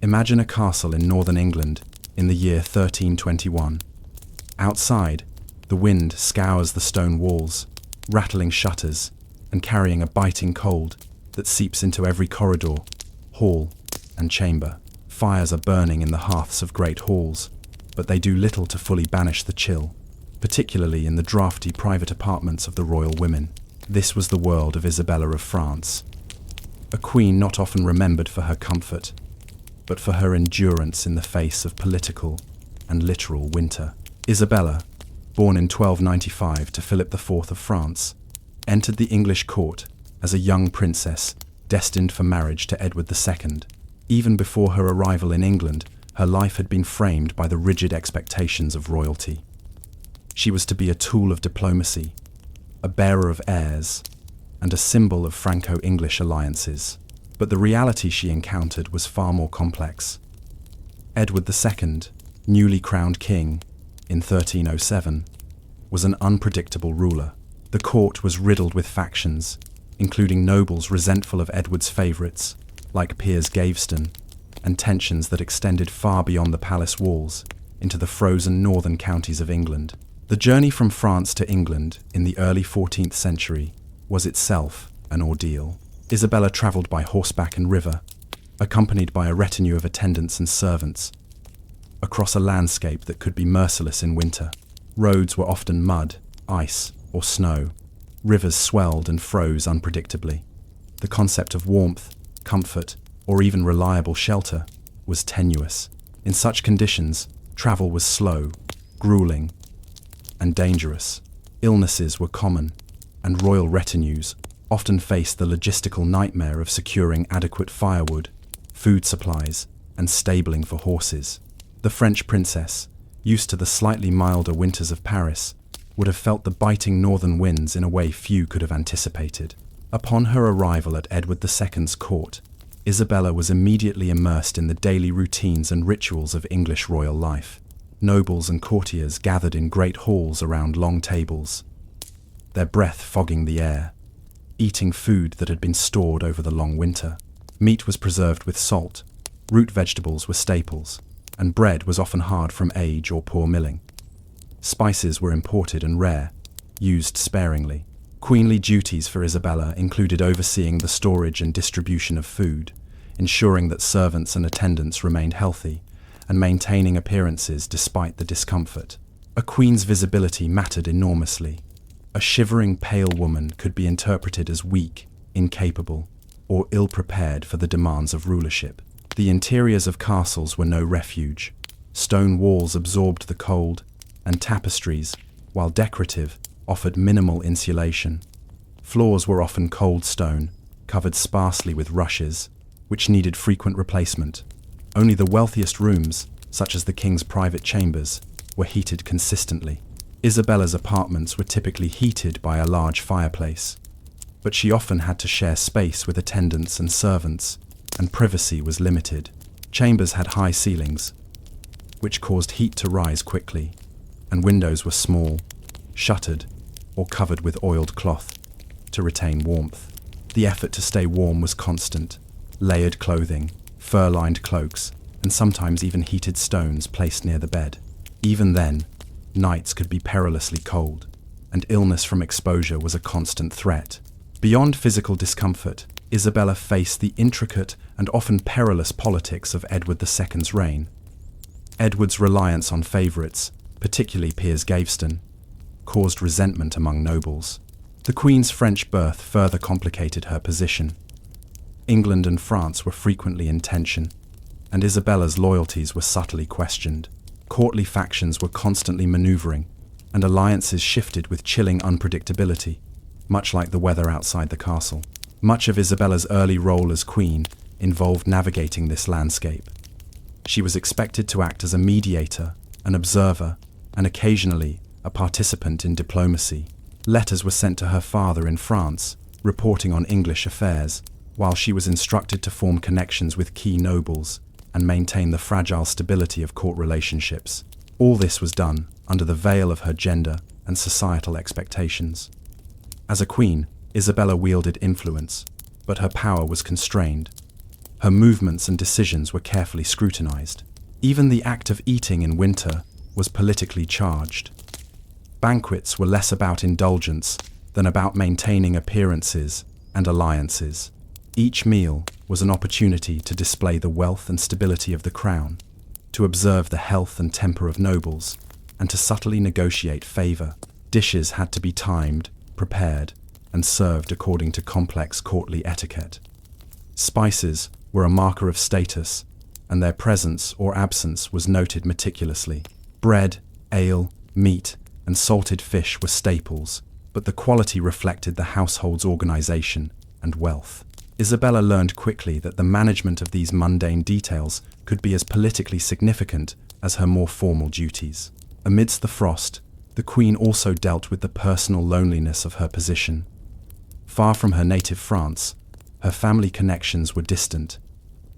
Imagine a castle in northern England in the year 1321. Outside, the wind scours the stone walls, rattling shutters and carrying a biting cold that seeps into every corridor, hall, and chamber. Fires are burning in the hearths of great halls, but they do little to fully banish the chill, particularly in the draughty private apartments of the royal women. This was the world of Isabella of France, a queen not often remembered for her comfort, but for her endurance in the face of political and literal winter. Isabella, born in 1295 to Philip IV of France, entered the English court as a young princess destined for marriage to Edward II. Even before her arrival in England, her life had been framed by the rigid expectations of royalty. She was to be a tool of diplomacy, a bearer of heirs, and a symbol of Franco-English alliances. But the reality she encountered was far more complex. Edward II, newly crowned king in 1307, was an unpredictable ruler. The court was riddled with factions, including nobles resentful of Edward's favourites, like Piers Gaveston, and tensions that extended far beyond the palace walls into the frozen northern counties of England. The journey from France to England in the early 14th century was itself an ordeal. Isabella travelled by horseback and river, accompanied by a retinue of attendants and servants, across a landscape that could be merciless in winter. Roads were often mud, ice, or snow. Rivers swelled and froze unpredictably. The concept of warmth, comfort, or even reliable shelter was tenuous. In such conditions, travel was slow, grueling, and dangerous. Illnesses were common, and royal retinues often faced the logistical nightmare of securing adequate firewood, food supplies, and stabling for horses. The French princess, used to the slightly milder winters of Paris, would have felt the biting northern winds in a way few could have anticipated. Upon her arrival at Edward II's court, Isabella was immediately immersed in the daily routines and rituals of English royal life. Nobles and courtiers gathered in great halls around long tables, their breath fogging the air, eating food that had been stored over the long winter. Meat was preserved with salt, root vegetables were staples, and bread was often hard from age or poor milling. Spices were imported and rare, used sparingly. Queenly duties for Isabella included overseeing the storage and distribution of food, ensuring that servants and attendants remained healthy, and maintaining appearances despite the discomfort. A queen's visibility mattered enormously. A shivering, pale woman could be interpreted as weak, incapable, or ill-prepared for the demands of rulership. The interiors of castles were no refuge. Stone walls absorbed the cold, and tapestries, while decorative, offered minimal insulation. Floors were often cold stone, covered sparsely with rushes, which needed frequent replacement. Only the wealthiest rooms, such as the king's private chambers, were heated consistently. Isabella's apartments were typically heated by a large fireplace, but she often had to share space with attendants and servants, and privacy was limited. Chambers had high ceilings, which caused heat to rise quickly, and windows were small, shuttered, or covered with oiled cloth to retain warmth. The effort to stay warm was constant. Layered clothing, fur-lined cloaks, and sometimes even heated stones placed near the bed. Even then, nights could be perilously cold, and illness from exposure was a constant threat. Beyond physical discomfort, Isabella faced the intricate and often perilous politics of Edward II's reign. Edward's reliance on favourites, particularly Piers Gaveston, caused resentment among nobles. The Queen's French birth further complicated her position. England and France were frequently in tension, and Isabella's loyalties were subtly questioned. Courtly factions were constantly manoeuvring, and alliances shifted with chilling unpredictability, much like the weather outside the castle. Much of Isabella's early role as queen involved navigating this landscape. She was expected to act as a mediator, an observer, and occasionally a participant in diplomacy. Letters were sent to her father in France, reporting on English affairs, while she was instructed to form connections with key nobles and maintain the fragile stability of court relationships. All this was done under the veil of her gender and societal expectations. As a queen, Isabella wielded influence, but her power was constrained. Her movements and decisions were carefully scrutinized. Even the act of eating in winter was politically charged. Banquets were less about indulgence than about maintaining appearances and alliances. Each meal was an opportunity to display the wealth and stability of the crown, to observe the health and temper of nobles, and to subtly negotiate favor. Dishes had to be timed, prepared, and served according to complex courtly etiquette. Spices were a marker of status, and their presence or absence was noted meticulously. Bread, ale, meat, and salted fish were staples, but the quality reflected the household's organization and wealth. Isabella learned quickly that the management of these mundane details could be as politically significant as her more formal duties. Amidst the frost, the Queen also dealt with the personal loneliness of her position. Far from her native France, her family connections were distant,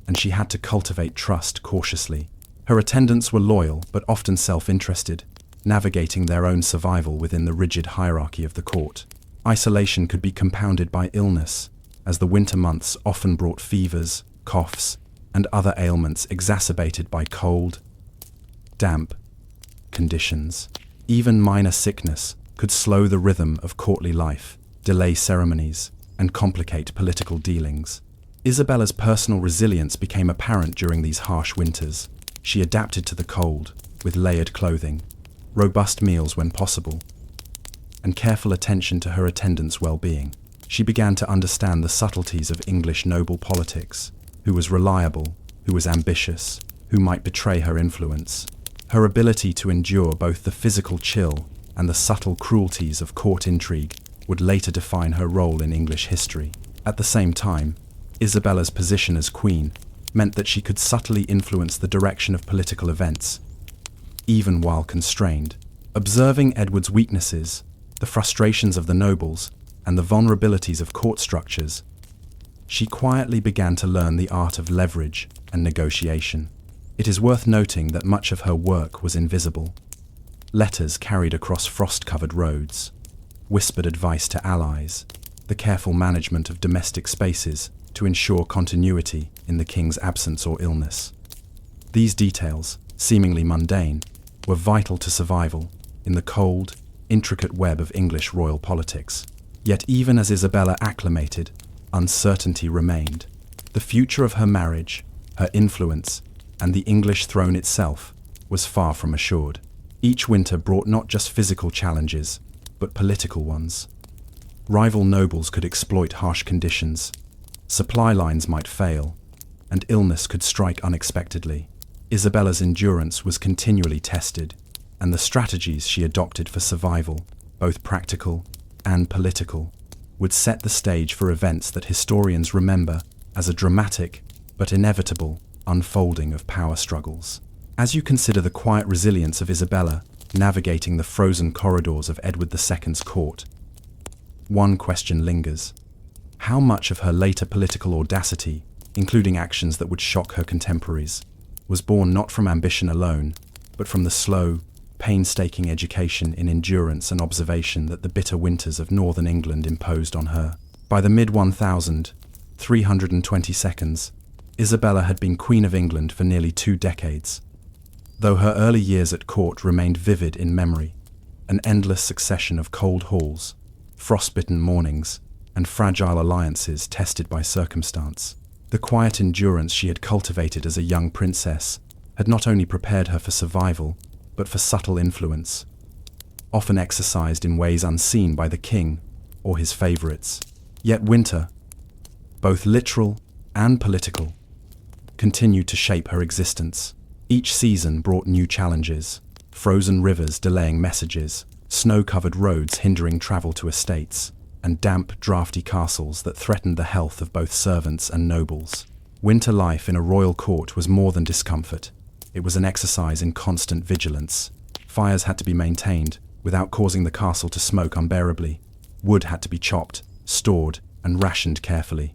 and she had to cultivate trust cautiously. Her attendants were loyal but often self-interested, navigating their own survival within the rigid hierarchy of the court. Isolation could be compounded by illness, as the winter months often brought fevers, coughs, and other ailments exacerbated by cold, damp conditions. Even minor sickness could slow the rhythm of courtly life, delay ceremonies, and complicate political dealings. Isabella's personal resilience became apparent during these harsh winters. She adapted to the cold, with layered clothing, robust meals when possible, and careful attention to her attendants' well-being. She began to understand the subtleties of English noble politics, who was reliable, who was ambitious, who might betray her influence. Her ability to endure both the physical chill and the subtle cruelties of court intrigue would later define her role in English history. At the same time, Isabella's position as queen meant that she could subtly influence the direction of political events, even while constrained. Observing Edward's weaknesses, the frustrations of the nobles, and the vulnerabilities of court structures, she quietly began to learn the art of leverage and negotiation. It is worth noting that much of her work was invisible. Letters carried across frost-covered roads, whispered advice to allies, the careful management of domestic spaces to ensure continuity in the king's absence or illness. These details, seemingly mundane, were vital to survival in the cold, intricate web of English royal politics. Yet even as Isabella acclimated, uncertainty remained. The future of her marriage, her influence, and the English throne itself was far from assured. Each winter brought not just physical challenges, but political ones. Rival nobles could exploit harsh conditions, supply lines might fail, and illness could strike unexpectedly. Isabella's endurance was continually tested, and the strategies she adopted for survival, both practical and political, would set the stage for events that historians remember as a dramatic but inevitable unfolding of power struggles. As you consider the quiet resilience of Isabella navigating the frozen corridors of Edward II's court, one question lingers. How much of her later political audacity, including actions that would shock her contemporaries, was born not from ambition alone, but from the slow, painstaking education in endurance and observation that the bitter winters of northern England imposed on her? By the mid-1322s, Isabella had been Queen of England for nearly 2 decades. Though her early years at court remained vivid in memory, an endless succession of cold halls, frostbitten mornings, and fragile alliances tested by circumstance, the quiet endurance she had cultivated as a young princess had not only prepared her for survival, but for subtle influence, often exercised in ways unseen by the king or his favorites. Yet winter, both literal and political, continued to shape her existence. Each season brought new challenges: frozen rivers delaying messages, snow-covered roads hindering travel to estates, and damp, draughty castles that threatened the health of both servants and nobles. Winter life in a royal court was more than discomfort. It was an exercise in constant vigilance. Fires had to be maintained without causing the castle to smoke unbearably. Wood had to be chopped, stored, and rationed carefully,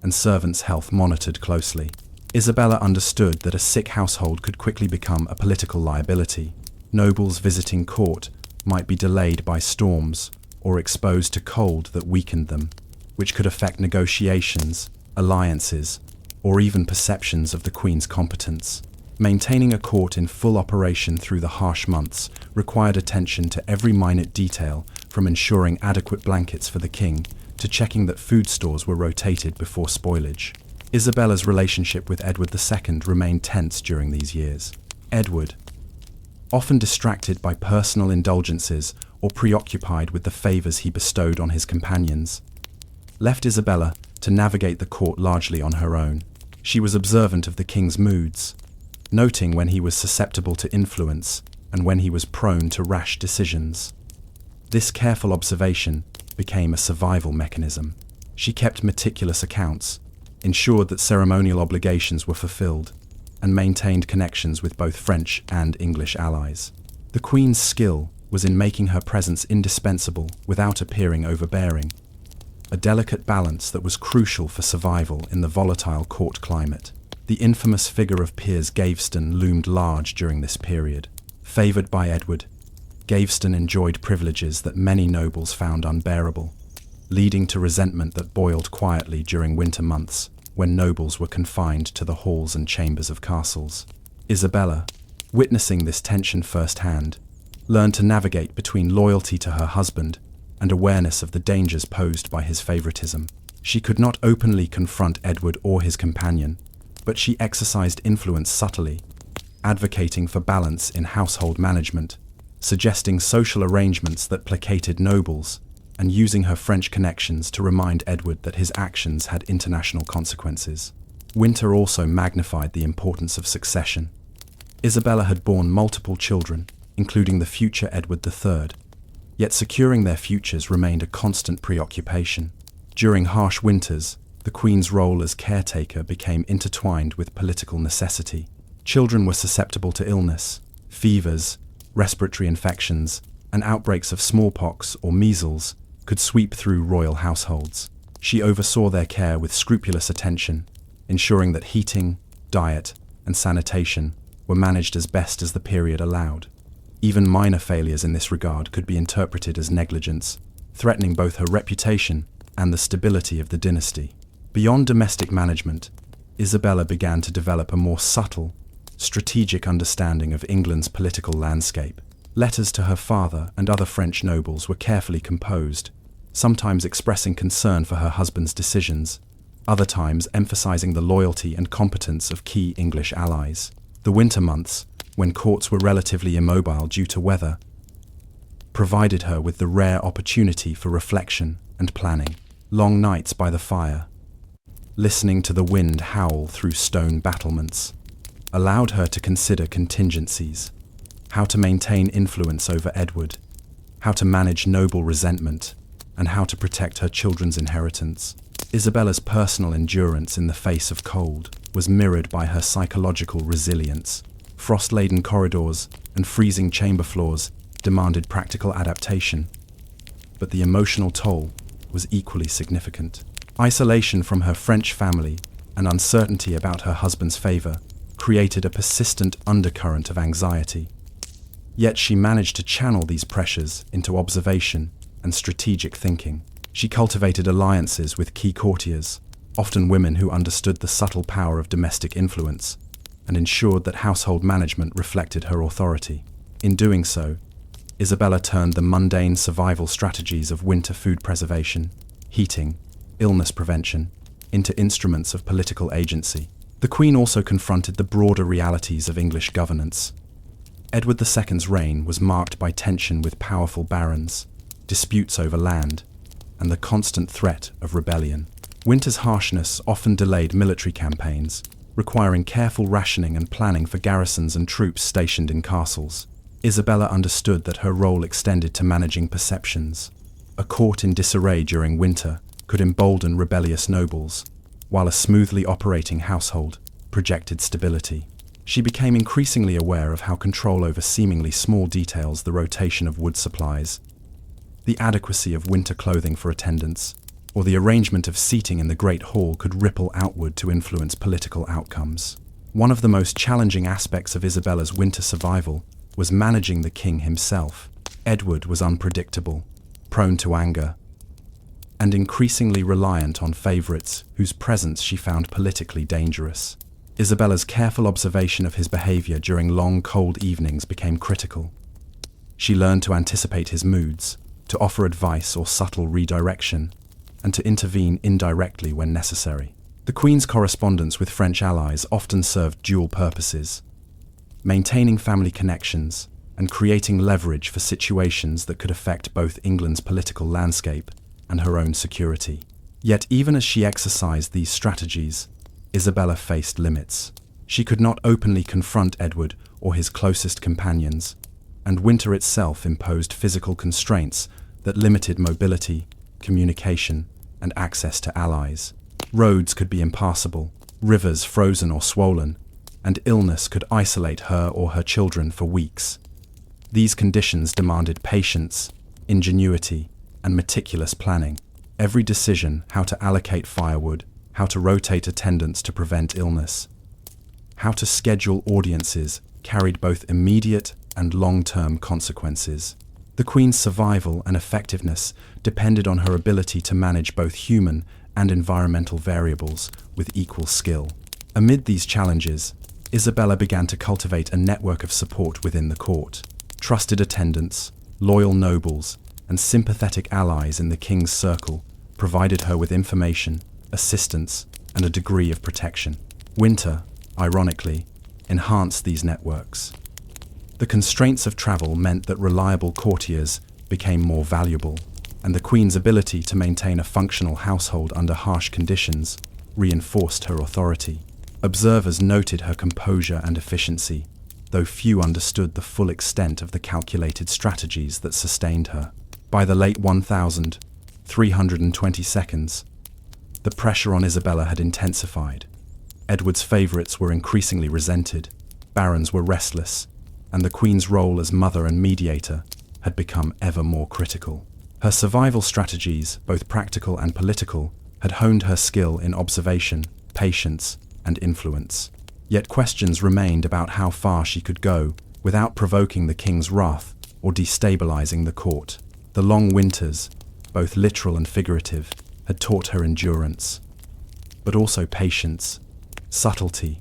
and servants' health monitored closely. Isabella understood that a sick household could quickly become a political liability. Nobles visiting court might be delayed by storms or exposed to cold that weakened them, which could affect negotiations, alliances, or even perceptions of the Queen's competence. Maintaining a court in full operation through the harsh months required attention to every minute detail, from ensuring adequate blankets for the king to checking that food stores were rotated before spoilage. Isabella's relationship with Edward II remained tense during these years. Edward, often distracted by personal indulgences or preoccupied with the favors he bestowed on his companions, left Isabella to navigate the court largely on her own. She was observant of the king's moods, noting when he was susceptible to influence and when he was prone to rash decisions. This careful observation became a survival mechanism. She kept meticulous accounts, ensured that ceremonial obligations were fulfilled, and maintained connections with both French and English allies. The Queen's skill was in making her presence indispensable without appearing overbearing, a delicate balance that was crucial for survival in the volatile court climate. The infamous figure of Piers Gaveston loomed large during this period. Favoured by Edward, Gaveston enjoyed privileges that many nobles found unbearable, leading to resentment that boiled quietly during winter months when nobles were confined to the halls and chambers of castles. Isabella, witnessing this tension firsthand, learned to navigate between loyalty to her husband and awareness of the dangers posed by his favoritism. She could not openly confront Edward or his companion, but she exercised influence subtly, advocating for balance in household management, suggesting social arrangements that placated nobles, and using her French connections to remind Edward that his actions had international consequences. Winter also magnified the importance of succession. Isabella had borne multiple children, including the future Edward III, yet securing their futures remained a constant preoccupation. During harsh winters, the Queen's role as caretaker became intertwined with political necessity. Children were susceptible to illness, fevers, respiratory infections, and outbreaks of smallpox or measles could sweep through royal households. She oversaw their care with scrupulous attention, ensuring that heating, diet, and sanitation were managed as best as the period allowed. Even minor failures in this regard could be interpreted as negligence, threatening both her reputation and the stability of the dynasty. Beyond domestic management, Isabella began to develop a more subtle, strategic understanding of England's political landscape. Letters to her father and other French nobles were carefully composed, sometimes expressing concern for her husband's decisions, other times emphasizing the loyalty and competence of key English allies. The winter months, when courts were relatively immobile due to weather, provided her with the rare opportunity for reflection and planning. Long nights by the fire, listening to the wind howl through stone battlements, allowed her to consider contingencies, how to maintain influence over Edward, how to manage noble resentment, and how to protect her children's inheritance. Isabella's personal endurance in the face of cold was mirrored by her psychological resilience. Frost-laden corridors and freezing chamber floors demanded practical adaptation, but the emotional toll was equally significant. Isolation from her French family and uncertainty about her husband's favor created a persistent undercurrent of anxiety. Yet she managed to channel these pressures into observation and strategic thinking. She cultivated alliances with key courtiers, often women who understood the subtle power of domestic influence, and ensured that household management reflected her authority. In doing so, Isabella turned the mundane survival strategies of winter food preservation, heating, illness prevention, into instruments of political agency. The Queen also confronted the broader realities of English governance. Edward II's reign was marked by tension with powerful barons, disputes over land, and the constant threat of rebellion. Winter's harshness often delayed military campaigns, requiring careful rationing and planning for garrisons and troops stationed in castles. Isabella understood that her role extended to managing perceptions. A court in disarray during winter could embolden rebellious nobles, while a smoothly operating household projected stability. She became increasingly aware of how control over seemingly small details, the rotation of wood supplies, the adequacy of winter clothing for attendants, or the arrangement of seating in the Great Hall could ripple outward to influence political outcomes. One of the most challenging aspects of Isabella's winter survival was managing the king himself. Edward was unpredictable, prone to anger, and increasingly reliant on favourites whose presence she found politically dangerous. Isabella's careful observation of his behaviour during long, cold evenings became critical. She learned to anticipate his moods, to offer advice or subtle redirection, and to intervene indirectly when necessary. The Queen's correspondence with French allies often served dual purposes: maintaining family connections and creating leverage for situations that could affect both England's political landscape and her own security. Yet even as she exercised these strategies, Isabella faced limits. She could not openly confront Edward or his closest companions, and winter itself imposed physical constraints that limited mobility, communication, and access to allies. Roads could be impassable, rivers frozen or swollen, and illness could isolate her or her children for weeks. These conditions demanded patience, ingenuity, and meticulous planning. Every decision, how to allocate firewood, how to rotate attendants to prevent illness, how to schedule audiences, carried both immediate and long-term consequences. The Queen's survival and effectiveness depended on her ability to manage both human and environmental variables with equal skill. Amid these challenges, Isabella began to cultivate a network of support within the court. Trusted attendants, loyal nobles, and sympathetic allies in the king's circle provided her with information, assistance, and a degree of protection. Winter, ironically, enhanced these networks. The constraints of travel meant that reliable courtiers became more valuable, and the Queen's ability to maintain a functional household under harsh conditions reinforced her authority. Observers noted her composure and efficiency, though few understood the full extent of the calculated strategies that sustained her. By the late 1322, the pressure on Isabella had intensified. Edward's favourites were increasingly resented, barons were restless, and the Queen's role as mother and mediator had become ever more critical. Her survival strategies, both practical and political, had honed her skill in observation, patience, and influence. Yet questions remained about how far she could go without provoking the king's wrath or destabilizing the court. The long winters, both literal and figurative, had taught her endurance, but also patience, subtlety,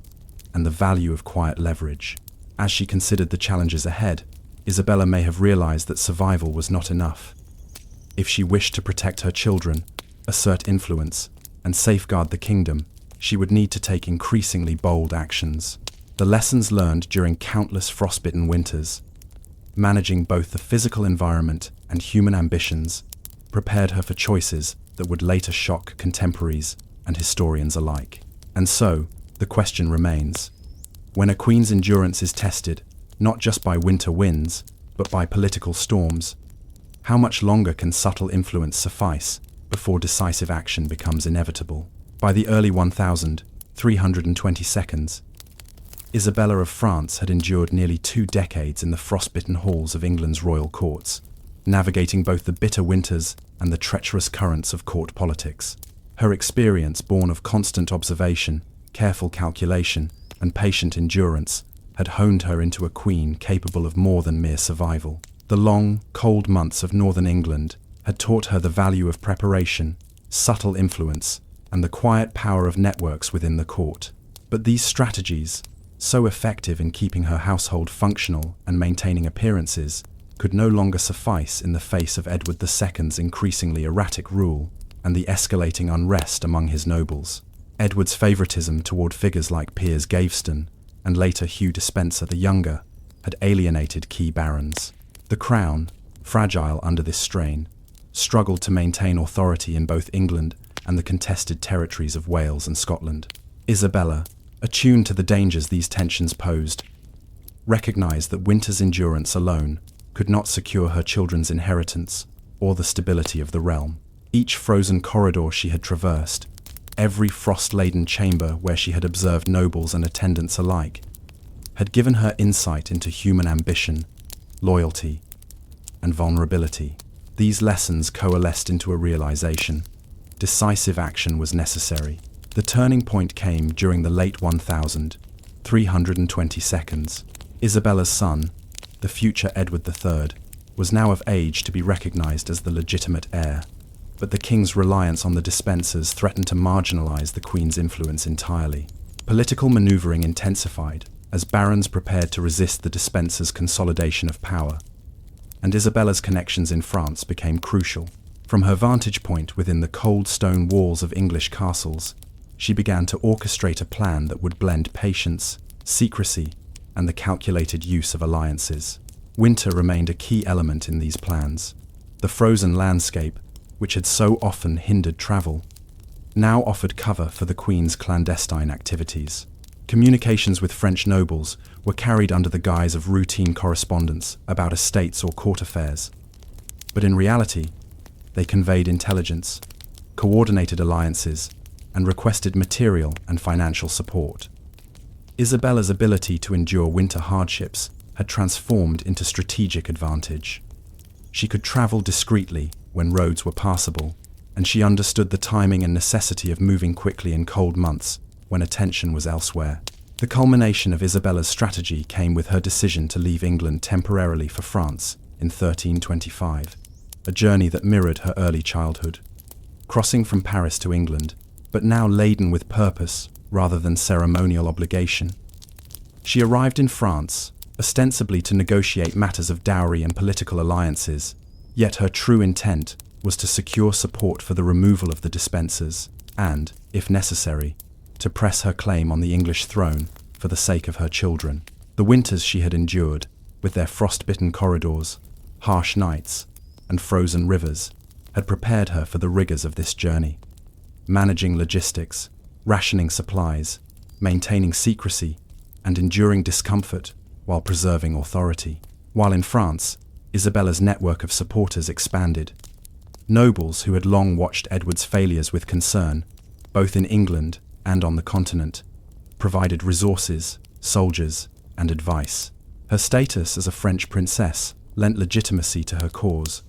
and the value of quiet leverage. As she considered the challenges ahead, Isabella may have realized that survival was not enough. If she wished to protect her children, assert influence, and safeguard the kingdom, she would need to take increasingly bold actions. The lessons learned during countless frostbitten winters, managing both the physical environment and human ambitions, prepared her for choices that would later shock contemporaries and historians alike. And so, the question remains: when a queen's endurance is tested, not just by winter winds, but by political storms, how much longer can subtle influence suffice before decisive action becomes inevitable? By the early 1322, Isabella of France had endured nearly 2 decades in the frostbitten halls of England's royal courts, navigating both the bitter winters and the treacherous currents of court politics. Her experience, born of constant observation, careful calculation, and patient endurance, had honed her into a queen capable of more than mere survival. The long, cold months of northern England had taught her the value of preparation, subtle influence, and the quiet power of networks within the court. But these strategies, so effective in keeping her household functional and maintaining appearances, could no longer suffice in the face of Edward II's increasingly erratic rule and the escalating unrest among his nobles. Edward's favouritism toward figures like Piers Gaveston and later Hugh Despencer the Younger had alienated key barons. The crown, fragile under this strain, struggled to maintain authority in both England and the contested territories of Wales and Scotland. Isabella, attuned to the dangers these tensions posed, recognised that winter's endurance alone could not secure her children's inheritance or the stability of the realm. Each frozen corridor she had traversed, every frost-laden chamber where she had observed nobles and attendants alike, had given her insight into human ambition, loyalty, and vulnerability. These lessons coalesced into a realization: decisive action was necessary. The turning point came during the late 1322. Isabella's son, the future Edward III, was now of age to be recognized as the legitimate heir. but the king's reliance on the Despensers threatened to marginalize the queen's influence entirely. Political maneuvering intensified as barons prepared to resist the Despensers' consolidation of power, and Isabella's connections in France became crucial. From her vantage point within the cold stone walls of English castles, she began to orchestrate a plan that would blend patience, secrecy, and the calculated use of alliances. Winter remained a key element in these plans. The frozen landscape, which had so often hindered travel, now offered cover for the Queen's clandestine activities. Communications with French nobles were carried under the guise of routine correspondence about estates or court affairs. But in reality, they conveyed intelligence, coordinated alliances, and requested material and financial support. Isabella's ability to endure winter hardships had transformed into strategic advantage. She could travel discreetly when roads were passable, and she understood the timing and necessity of moving quickly in cold months when attention was elsewhere. The culmination of Isabella's strategy came with her decision to leave England temporarily for France in 1325, a journey that mirrored her early childhood. Crossing from Paris to England, but now laden with purpose rather than ceremonial obligation. She arrived in France, ostensibly to negotiate matters of dowry and political alliances, yet her true intent was to secure support for the removal of the Despensers and, if necessary, to press her claim on the English throne for the sake of her children. The winters she had endured, with their frost-bitten corridors, harsh nights, and frozen rivers, had prepared her for the rigors of this journey. Managing logistics, rationing supplies, maintaining secrecy, and enduring discomfort while preserving authority. While in France, Isabella's network of supporters expanded. Nobles who had long watched Edward's failures with concern, both in England and on the continent, provided resources, soldiers, and advice. Her status as a French princess lent legitimacy to her cause,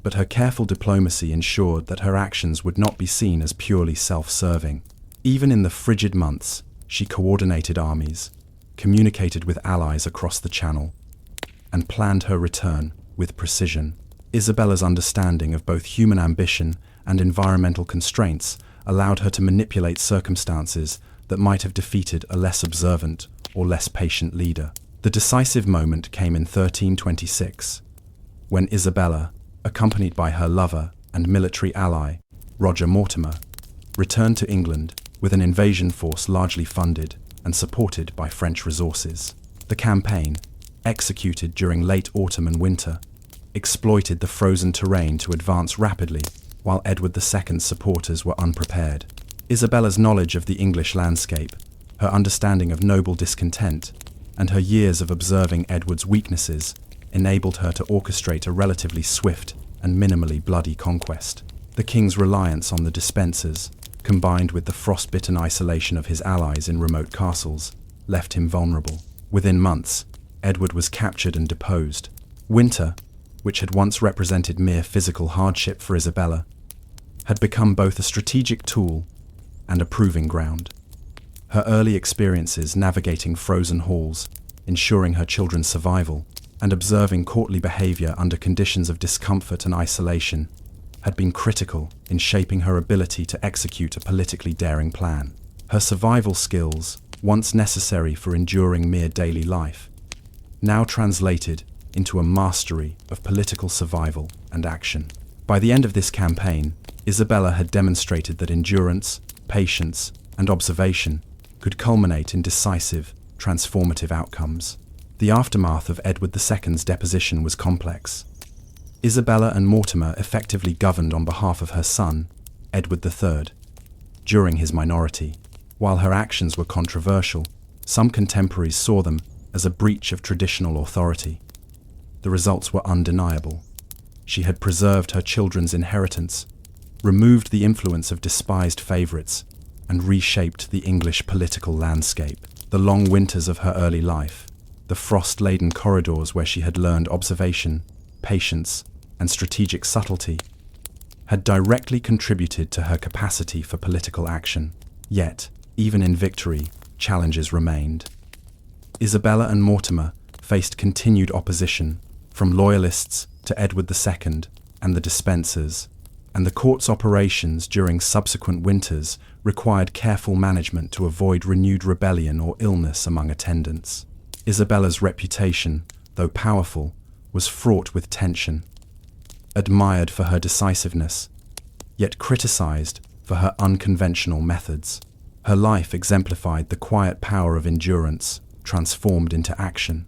but her careful diplomacy ensured that her actions would not be seen as purely self-serving. Even in the frigid months, she coordinated armies, communicated with allies across the Channel, and planned her return with precision. Isabella's understanding of both human ambition and environmental constraints allowed her to manipulate circumstances that might have defeated a less observant or less patient leader. The decisive moment came in 1326, when Isabella, accompanied by her lover and military ally, Roger Mortimer, returned to England with an invasion force largely funded and supported by French resources. The campaign, executed during late autumn and winter, exploited the frozen terrain to advance rapidly, while Edward II's supporters were unprepared. Isabella's knowledge of the English landscape, her understanding of noble discontent, and her years of observing Edward's weaknesses enabled her to orchestrate a relatively swift and minimally bloody conquest. The king's reliance on the Despensers, combined with the frostbitten isolation of his allies in remote castles, left him vulnerable. Within months, Edward was captured and deposed. Winter, which had once represented mere physical hardship for Isabella, had become both a strategic tool and a proving ground. Her early experiences navigating frozen halls, ensuring her children's survival, and observing courtly behavior under conditions of discomfort and isolation had been critical in shaping her ability to execute a politically daring plan. Her survival skills, once necessary for enduring mere daily life, now translated into a mastery of political survival and action. By the end of this campaign, Isabella had demonstrated that endurance, patience, and observation could culminate in decisive, transformative outcomes. The aftermath of Edward II's deposition was complex. Isabella and Mortimer effectively governed on behalf of her son, Edward III, during his minority. While her actions were controversial, some contemporaries saw them as a breach of traditional authority. The results were undeniable. She had preserved her children's inheritance, removed the influence of despised favourites, and reshaped the English political landscape. The long winters of her early life, the frost-laden corridors where she had learned observation, patience, and strategic subtlety, had directly contributed to her capacity for political action. Yet, even in victory, challenges remained. Isabella and Mortimer faced continued opposition from loyalists to Edward II and the Despensers, and the court's operations during subsequent winters required careful management to avoid renewed rebellion or illness among attendants. Isabella's reputation, though powerful, was fraught with tension. Admired for her decisiveness, yet criticized for her unconventional methods. Her life exemplified the quiet power of endurance, transformed into action.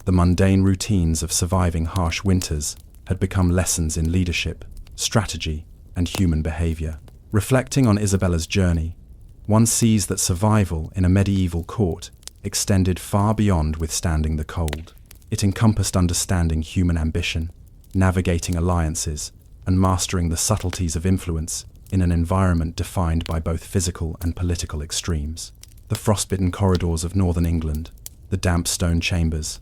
The mundane routines of surviving harsh winters had become lessons in leadership, strategy, and human behavior. Reflecting on Isabella's journey, one sees that survival in a medieval court extended far beyond withstanding the cold. It encompassed understanding human ambition, navigating alliances, and mastering the subtleties of influence in an environment defined by both physical and political extremes. The frostbitten corridors of northern England, the damp stone chambers,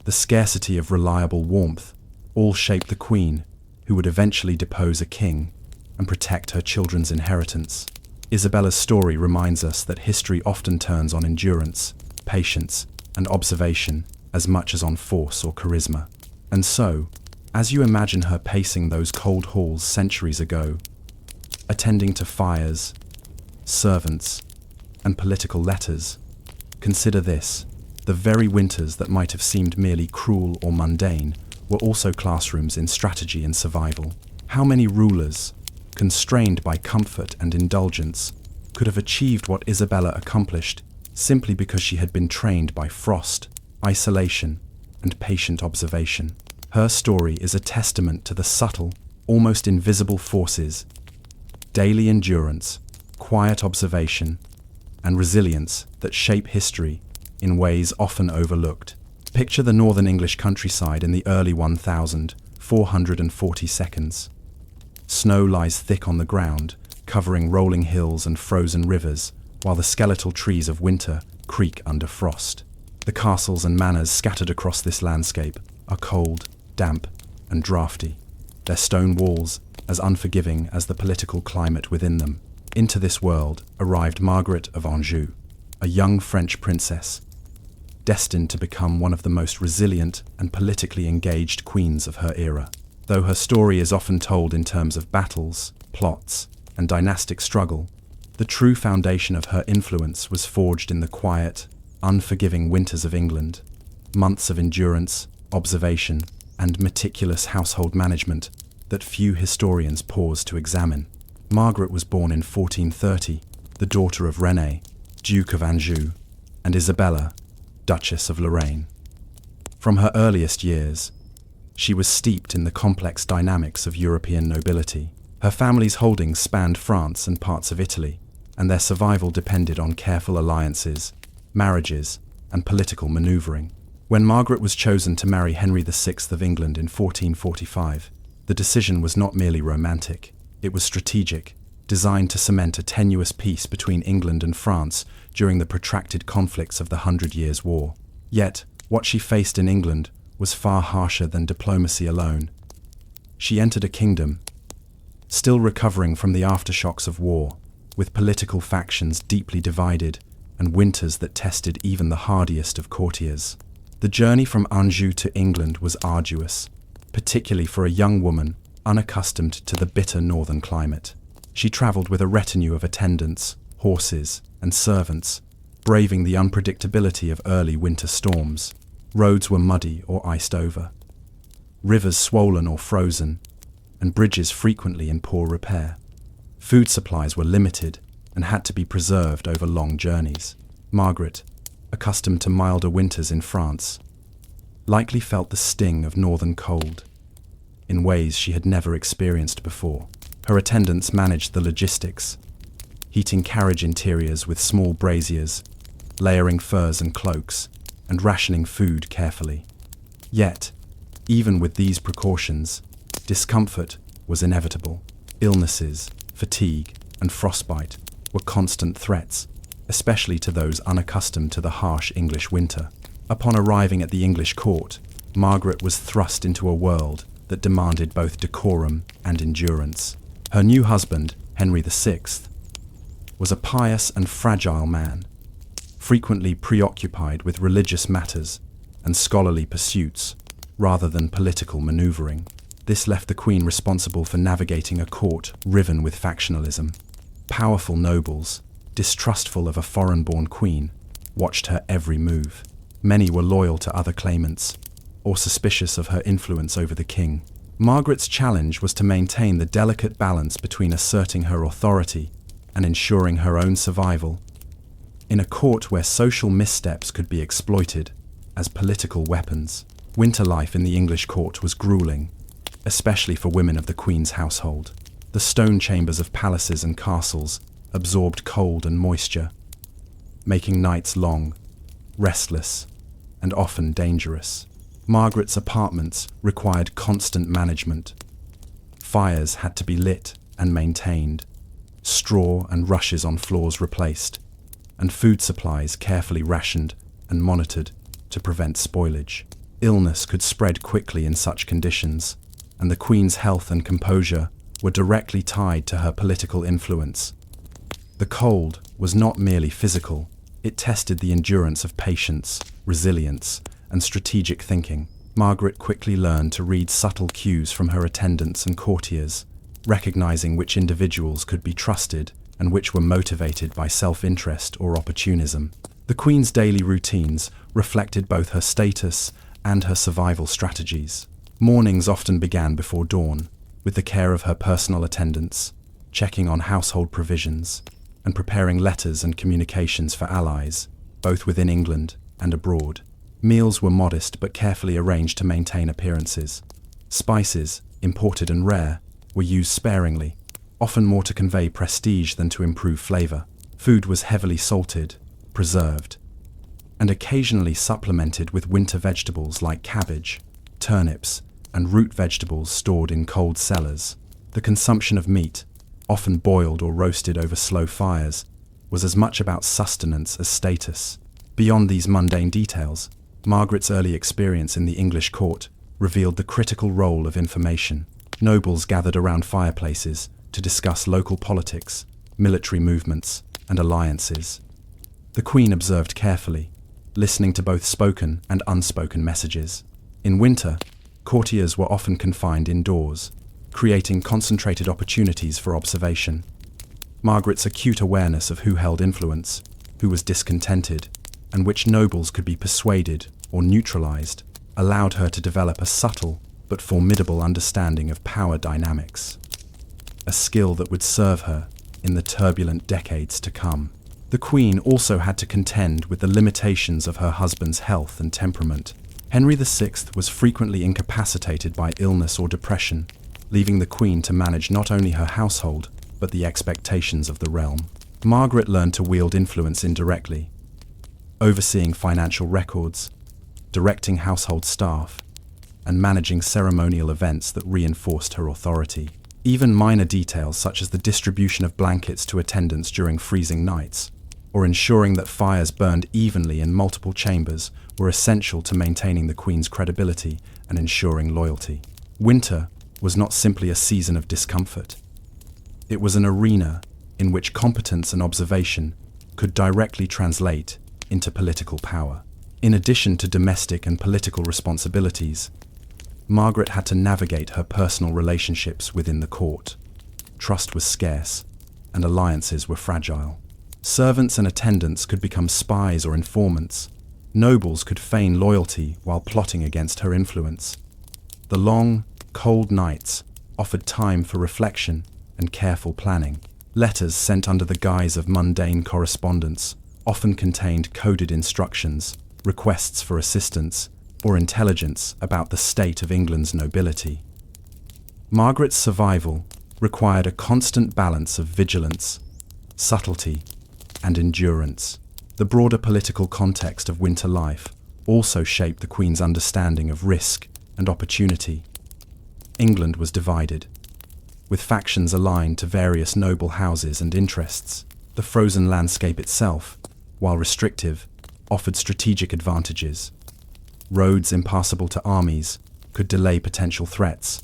the scarcity of reliable warmth, all shaped the queen, who would eventually depose a king and protect her children's inheritance. Isabella's story reminds us that history often turns on endurance, patience, and observation as much as on force or charisma. And so, as you imagine her pacing those cold halls centuries ago, attending to fires, servants, and political letters, consider this: the very winters that might have seemed merely cruel or mundane were also classrooms in strategy and survival. How many rulers, constrained by comfort and indulgence, could have achieved what Isabella accomplished simply because she had been trained by frost, isolation, and patient observation? Her story is a testament to the subtle, almost invisible forces, daily endurance, quiet observation, and resilience that shape history in ways often overlooked. Picture the northern English countryside in the early 1440s. Snow lies thick on the ground, covering rolling hills and frozen rivers, while the skeletal trees of winter creak under frost. The castles and manors scattered across this landscape are cold, damp, and draughty, their stone walls as unforgiving as the political climate within them. Into this world arrived Margaret of Anjou, a young French princess, destined to become one of the most resilient and politically engaged queens of her era. Though her story is often told in terms of battles, plots, and dynastic struggle, the true foundation of her influence was forged in the quiet, unforgiving winters of England. Months of endurance, observation, and meticulous household management that few historians pause to examine. Margaret was born in 1430, the daughter of René, Duke of Anjou, and Isabella, Duchess of Lorraine. From her earliest years, she was steeped in the complex dynamics of European nobility. Her family's holdings spanned France and parts of Italy, and their survival depended on careful alliances, marriages, and political maneuvering. When Margaret was chosen to marry Henry VI of England in 1445, the decision was not merely romantic, it was strategic, designed to cement a tenuous peace between England and France during the protracted conflicts of the 100 Years' War. Yet, what she faced in England was far harsher than diplomacy alone. She entered a kingdom, still recovering from the aftershocks of war, with political factions deeply divided and winters that tested even the hardiest of courtiers. The journey from Anjou to England was arduous, particularly for a young woman unaccustomed to the bitter northern climate. She travelled with a retinue of attendants, horses, and servants, braving the unpredictability of early winter storms. Roads were muddy or iced over, rivers swollen or frozen, and bridges frequently in poor repair. Food supplies were limited and had to be preserved over long journeys. Margaret, accustomed to milder winters in France, likely felt the sting of northern cold in ways she had never experienced before. Her attendants managed the logistics, heating carriage interiors with small braziers, layering furs and cloaks, and rationing food carefully. Yet, even with these precautions, discomfort was inevitable. Illnesses, fatigue, and frostbite were constant threats, especially to those unaccustomed to the harsh English winter. Upon arriving at the English court, Margaret was thrust into a world that demanded both decorum and endurance. Her new husband, Henry VI, was a pious and fragile man, frequently preoccupied with religious matters and scholarly pursuits rather than political maneuvering. This left the Queen responsible for navigating a court riven with factionalism. Powerful nobles, distrustful of a foreign-born queen, watched her every move. Many were loyal to other claimants, or suspicious of her influence over the king. Margaret's challenge was to maintain the delicate balance between asserting her authority and ensuring her own survival. In a court where social missteps could be exploited as political weapons, winter life in the English court was grueling, especially for women of the Queen's household. The stone chambers of palaces and castles absorbed cold and moisture, making nights long, restless, and often dangerous. Margaret's apartments required constant management. Fires had to be lit and maintained, straw and rushes on floors replaced, and food supplies carefully rationed and monitored to prevent spoilage. Illness could spread quickly in such conditions, and the Queen's health and composure were directly tied to her political influence. The cold was not merely physical, it tested the endurance of patience, resilience, and strategic thinking. Margaret quickly learned to read subtle cues from her attendants and courtiers, recognizing which individuals could be trusted and which were motivated by self-interest or opportunism. The Queen's daily routines reflected both her status and her survival strategies. Mornings often began before dawn, with the care of her personal attendants, checking on household provisions, and preparing letters and communications for allies, both within England and abroad. Meals were modest but carefully arranged to maintain appearances. Spices, imported and rare, were used sparingly, often more to convey prestige than to improve flavor. Food was heavily salted, preserved, and occasionally supplemented with winter vegetables like cabbage, turnips, and root vegetables stored in cold cellars. The consumption of meat, often boiled or roasted over slow fires, was as much about sustenance as status. Beyond these mundane details, Margaret's early experience in the English court revealed the critical role of information. Nobles gathered around fireplaces to discuss local politics, military movements, and alliances. The Queen observed carefully, listening to both spoken and unspoken messages. In winter, courtiers were often confined indoors, creating concentrated opportunities for observation. Margaret's acute awareness of who held influence, who was discontented, and which nobles could be persuaded or neutralized, allowed her to develop a subtle but formidable understanding of power dynamics, a skill that would serve her in the turbulent decades to come. The Queen also had to contend with the limitations of her husband's health and temperament. Henry VI was frequently incapacitated by illness or depression, leaving the Queen to manage not only her household, but the expectations of the realm. Margaret learned to wield influence indirectly, overseeing financial records, directing household staff, and managing ceremonial events that reinforced her authority. Even minor details such as the distribution of blankets to attendants during freezing nights, or ensuring that fires burned evenly in multiple chambers, were essential to maintaining the Queen's credibility and ensuring loyalty. Winter was not simply a season of discomfort. It was an arena in which competence and observation could directly translate into political power. In addition to domestic and political responsibilities, Margaret had to navigate her personal relationships within the court. Trust was scarce, and alliances were fragile. Servants and attendants could become spies or informants. Nobles could feign loyalty while plotting against her influence. The long, cold nights offered time for reflection and careful planning. Letters sent under the guise of mundane correspondence often contained coded instructions, requests for assistance, or intelligence about the state of England's nobility. Margaret's survival required a constant balance of vigilance, subtlety, and endurance. The broader political context of winter life also shaped the Queen's understanding of risk and opportunity. England was divided, with factions aligned to various noble houses and interests. The frozen landscape itself, while restrictive, offered strategic advantages. Roads impassable to armies could delay potential threats,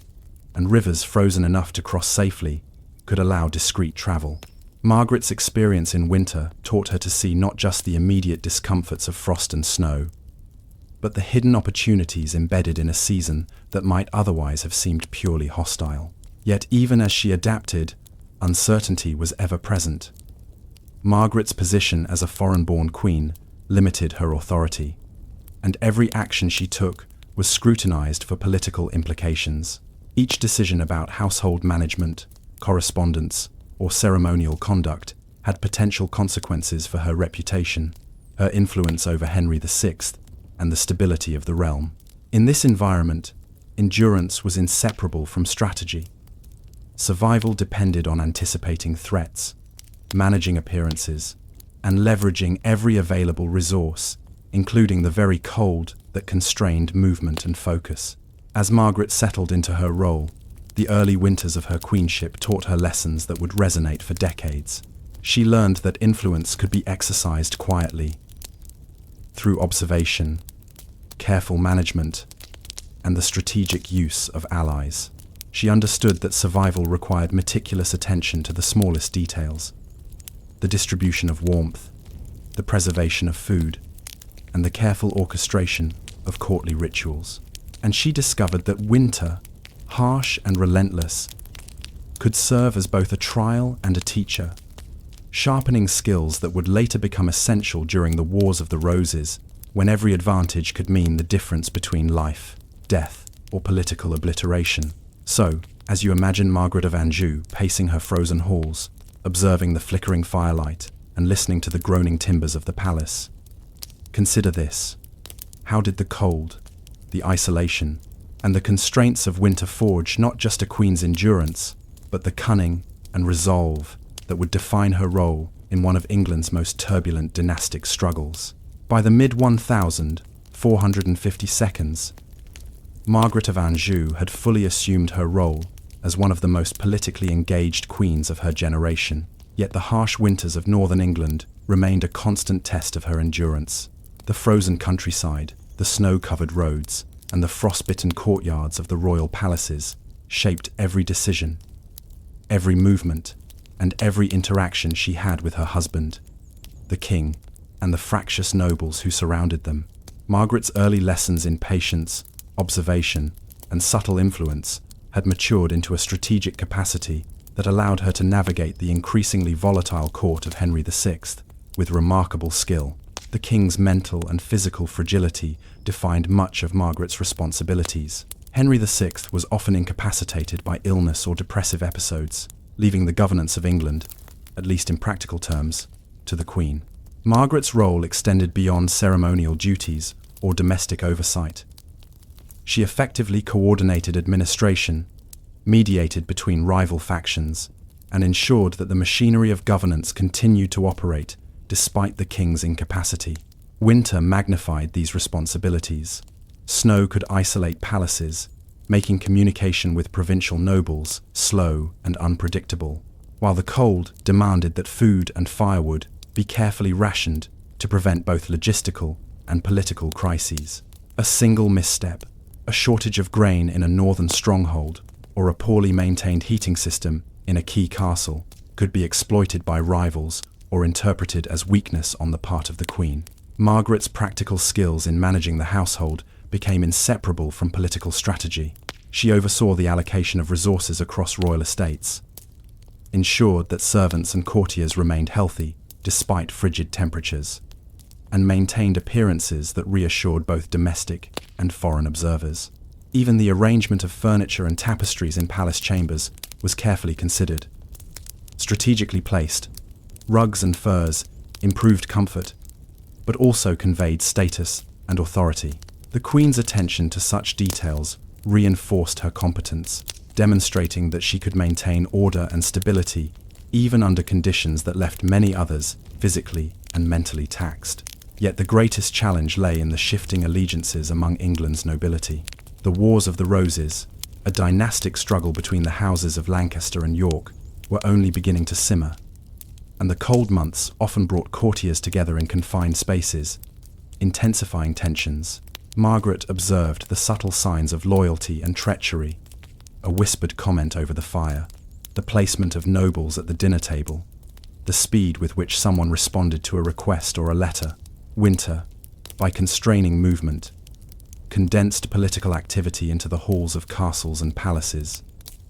and rivers frozen enough to cross safely could allow discreet travel. Margaret's experience in winter taught her to see not just the immediate discomforts of frost and snow, but the hidden opportunities embedded in a season that might otherwise have seemed purely hostile. Yet even as she adapted, uncertainty was ever present. Margaret's position as a foreign-born queen limited her authority, and every action she took was scrutinized for political implications. Each decision about household management, correspondence, or ceremonial conduct had potential consequences for her reputation, her influence over Henry VI, and the stability of the realm. In this environment, endurance was inseparable from strategy. Survival depended on anticipating threats, managing appearances, and leveraging every available resource, including the very cold that constrained movement and focus. As Margaret settled into her role, the early winters of her queenship taught her lessons that would resonate for decades. She learned that influence could be exercised quietly, through observation, careful management, and the strategic use of allies. She understood that survival required meticulous attention to the smallest details: the distribution of warmth, the preservation of food, and the careful orchestration of courtly rituals. And she discovered that winter, harsh and relentless, could serve as both a trial and a teacher, sharpening skills that would later become essential during the Wars of the Roses, when every advantage could mean the difference between life, death, or political obliteration. So, as you imagine Margaret of Anjou pacing her frozen halls, observing the flickering firelight and listening to the groaning timbers of the palace, consider this: how did the cold, the isolation, and the constraints of winter forge not just a queen's endurance, but the cunning and resolve that would define her role in one of England's most turbulent dynastic struggles? By the mid-1452s, Margaret of Anjou had fully assumed her role as one of the most politically engaged queens of her generation. Yet the harsh winters of northern England remained a constant test of her endurance. The frozen countryside, the snow-covered roads, and the frost-bitten courtyards of the royal palaces shaped every decision, every movement, and every interaction she had with her husband, the king, and the fractious nobles who surrounded them. Margaret's early lessons in patience, observation, and subtle influence had matured into a strategic capacity that allowed her to navigate the increasingly volatile court of Henry VI with remarkable skill. The king's mental and physical fragility defined much of Margaret's responsibilities. Henry VI was often incapacitated by illness or depressive episodes, leaving the governance of England, at least in practical terms, to the Queen. Margaret's role extended beyond ceremonial duties or domestic oversight. She effectively coordinated administration, mediated between rival factions, and ensured that the machinery of governance continued to operate despite the king's incapacity. Winter magnified these responsibilities. Snow could isolate palaces, making communication with provincial nobles slow and unpredictable, while the cold demanded that food and firewood be carefully rationed to prevent both logistical and political crises. A single misstep, a shortage of grain in a northern stronghold, or a poorly maintained heating system in a key castle, could be exploited by rivals or interpreted as weakness on the part of the Queen. Margaret's practical skills in managing the household became inseparable from political strategy. She oversaw the allocation of resources across royal estates, ensured that servants and courtiers remained healthy despite frigid temperatures, and maintained appearances that reassured both domestic and foreign observers. Even the arrangement of furniture and tapestries in palace chambers was carefully considered. Strategically placed, rugs and furs improved comfort, but also conveyed status and authority. The Queen's attention to such details reinforced her competence, demonstrating that she could maintain order and stability even under conditions that left many others physically and mentally taxed. Yet the greatest challenge lay in the shifting allegiances among England's nobility. The Wars of the Roses, a dynastic struggle between the houses of Lancaster and York, were only beginning to simmer, and the cold months often brought courtiers together in confined spaces, intensifying tensions. Margaret observed the subtle signs of loyalty and treachery: a whispered comment over the fire, the placement of nobles at the dinner table, the speed with which someone responded to a request or a letter. Winter, by constraining movement, condensed political activity into the halls of castles and palaces,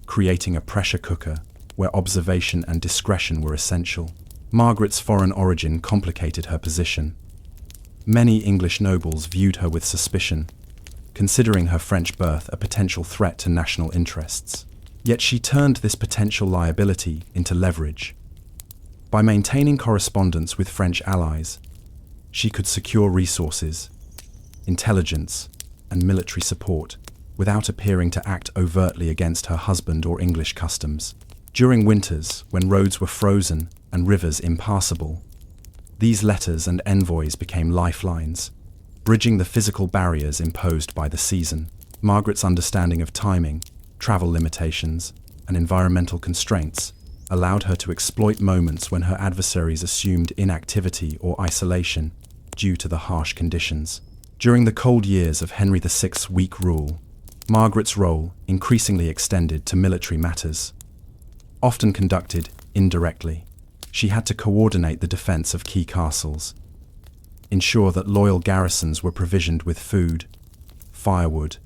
creating a pressure cooker where observation and discretion were essential. Margaret's foreign origin complicated her position. Many English nobles viewed her with suspicion, considering her French birth a potential threat to national interests. Yet she turned this potential liability into leverage. By maintaining correspondence with French allies, she could secure resources, intelligence, and military support without appearing to act overtly against her husband or English customs. During winters, when roads were frozen and rivers impassable, these letters and envoys became lifelines, bridging the physical barriers imposed by the season. Margaret's understanding of timing, travel limitations, and environmental constraints allowed her to exploit moments when her adversaries assumed inactivity or isolation due to the harsh conditions. During the cold years of Henry VI's weak rule, Margaret's role increasingly extended to military matters. Often conducted indirectly, she had to coordinate the defense of key castles, ensure that loyal garrisons were provisioned with food, firewood,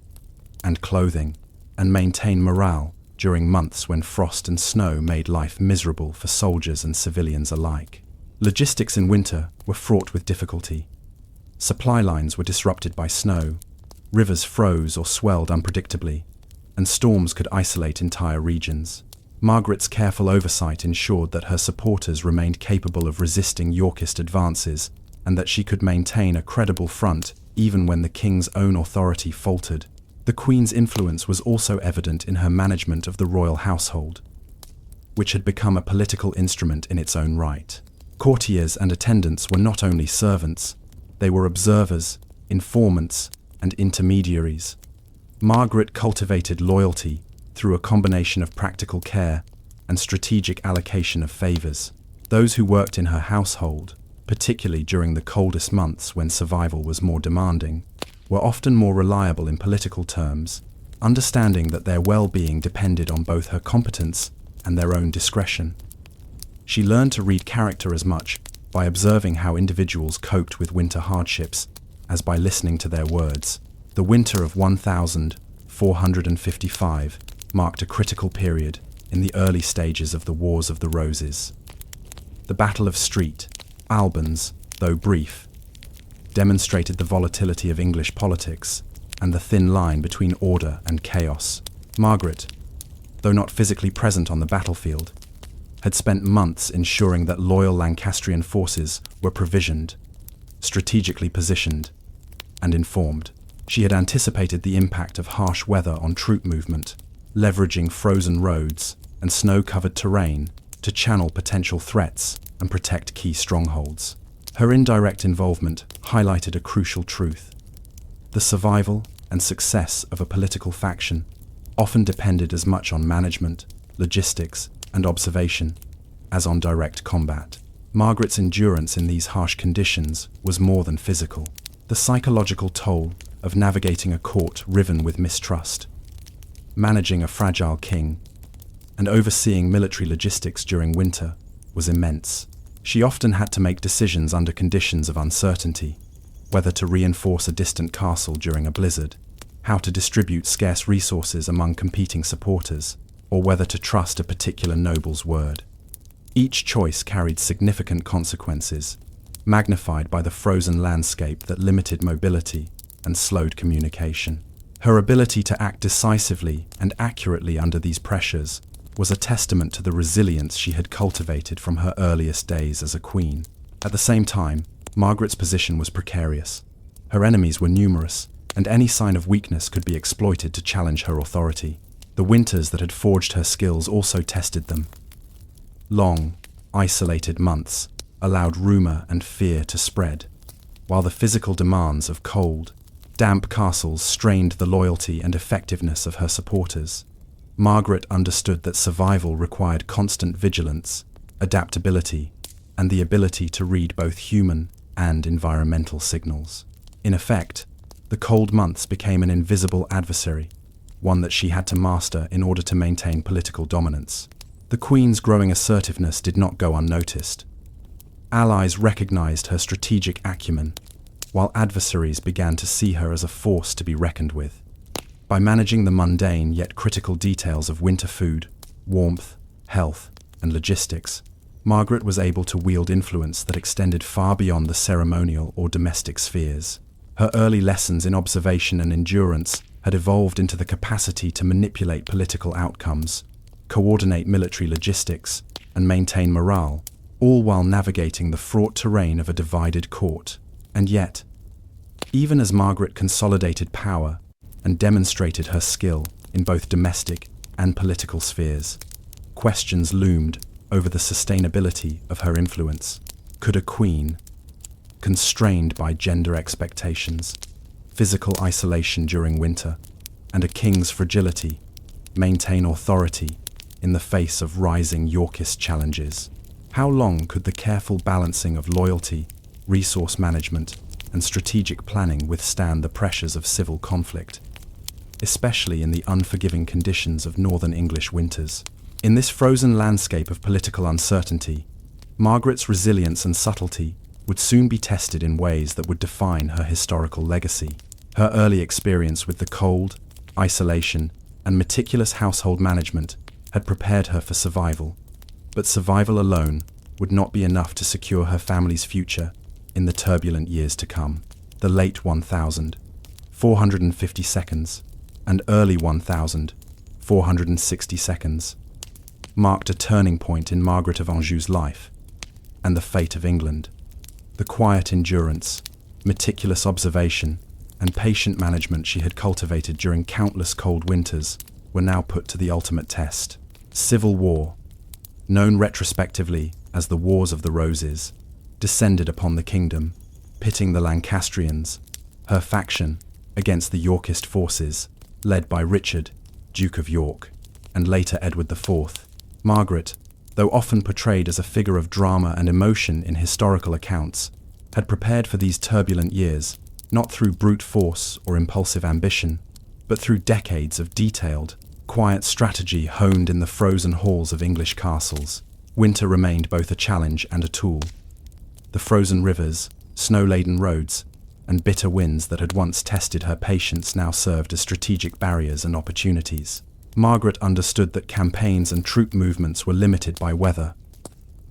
and clothing, and maintain morale during months when frost and snow made life miserable for soldiers and civilians alike. Logistics in winter were fraught with difficulty. Supply lines were disrupted by snow, rivers froze or swelled unpredictably, and storms could isolate entire regions. Margaret's careful oversight ensured that her supporters remained capable of resisting Yorkist advances and that she could maintain a credible front even when the king's own authority faltered. The Queen's influence was also evident in her management of the royal household, which had become a political instrument in its own right. Courtiers and attendants were not only servants, they were observers, informants, and intermediaries. Margaret cultivated loyalty through a combination of practical care and strategic allocation of favors. Those who worked in her household, particularly during the coldest months when survival was more demanding, were often more reliable in political terms, understanding that their well-being depended on both her competence and their own discretion. She learned to read character as much by observing how individuals coped with winter hardships as by listening to their words. The winter of 1455 marked a critical period in the early stages of the Wars of the Roses. The Battle of Street, Albans, though brief, demonstrated the volatility of English politics and the thin line between order and chaos. Margaret, though not physically present on the battlefield, had spent months ensuring that loyal Lancastrian forces were provisioned, strategically positioned, and informed. She had anticipated the impact of harsh weather on troop movement, leveraging frozen roads and snow-covered terrain to channel potential threats and protect key strongholds. Her indirect involvement highlighted a crucial truth. The survival and success of a political faction often depended as much on management, logistics, and observation as on direct combat. Margaret's endurance in these harsh conditions was more than physical. The psychological toll of navigating a court riven with mistrust, managing a fragile king, and overseeing military logistics during winter was immense. She often had to make decisions under conditions of uncertainty, whether to reinforce a distant castle during a blizzard, how to distribute scarce resources among competing supporters, or whether to trust a particular noble's word. Each choice carried significant consequences, magnified by the frozen landscape that limited mobility and slowed communication. Her ability to act decisively and accurately under these pressures was a testament to the resilience she had cultivated from her earliest days as a queen. At the same time, Margaret's position was precarious. Her enemies were numerous, and any sign of weakness could be exploited to challenge her authority. The winters that had forged her skills also tested them. Long, isolated months allowed rumor and fear to spread, while the physical demands of cold, damp castles strained the loyalty and effectiveness of her supporters. Margaret understood that survival required constant vigilance, adaptability, and the ability to read both human and environmental signals. In effect, the cold months became an invisible adversary, one that she had to master in order to maintain political dominance. The Queen's growing assertiveness did not go unnoticed. Allies recognized her strategic acumen while adversaries began to see her as a force to be reckoned with. By managing the mundane yet critical details of winter food, warmth, health, and logistics, Margaret was able to wield influence that extended far beyond the ceremonial or domestic spheres. Her early lessons in observation and endurance had evolved into the capacity to manipulate political outcomes, coordinate military logistics, and maintain morale, all while navigating the fraught terrain of a divided court. And yet, even as Margaret consolidated power and demonstrated her skill in both domestic and political spheres, questions loomed over the sustainability of her influence. Could a queen, constrained by gender expectations, physical isolation during winter, and a king's fragility, maintain authority in the face of rising Yorkist challenges? How long could the careful balancing of loyalty, resource management, and strategic planning withstand the pressures of civil conflict, especially in the unforgiving conditions of northern English winters? In this frozen landscape of political uncertainty, Margaret's resilience and subtlety would soon be tested in ways that would define her historical legacy. Her early experience with the cold, isolation, and meticulous household management had prepared her for survival, but survival alone would not be enough to secure her family's future in the turbulent years to come. The late 1450s and early 1460s marked a turning point in Margaret of Anjou's life and the fate of England. The quiet endurance, meticulous observation, and patient management she had cultivated during countless cold winters were now put to the ultimate test. Civil war, known retrospectively as the Wars of the Roses, descended upon the kingdom, pitting the Lancastrians, her faction, against the Yorkist forces, led by Richard, Duke of York, and later Edward IV. Margaret, though often portrayed as a figure of drama and emotion in historical accounts, had prepared for these turbulent years, not through brute force or impulsive ambition, but through decades of detailed, quiet strategy honed in the frozen halls of English castles. Winter remained both a challenge and a tool. The frozen rivers, snow-laden roads, and bitter winds that had once tested her patience now served as strategic barriers and opportunities. Margaret understood that campaigns and troop movements were limited by weather.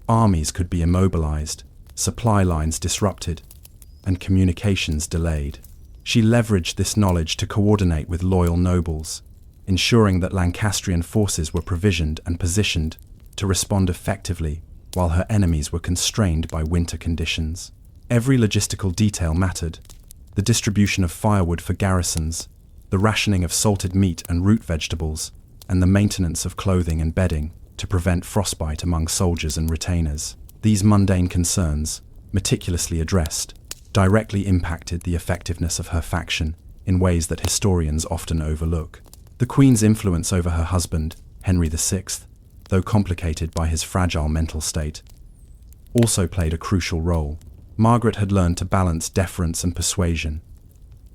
Armies could be immobilized, supply lines disrupted, and communications delayed. She leveraged this knowledge to coordinate with loyal nobles, ensuring that Lancastrian forces were provisioned and positioned to respond effectively while her enemies were constrained by winter conditions. Every logistical detail mattered: the distribution of firewood for garrisons, the rationing of salted meat and root vegetables, and the maintenance of clothing and bedding to prevent frostbite among soldiers and retainers. These mundane concerns, meticulously addressed, directly impacted the effectiveness of her faction in ways that historians often overlook. The Queen's influence over her husband, Henry VI, though complicated by his fragile mental state, also played a crucial role. Margaret had learned to balance deference and persuasion,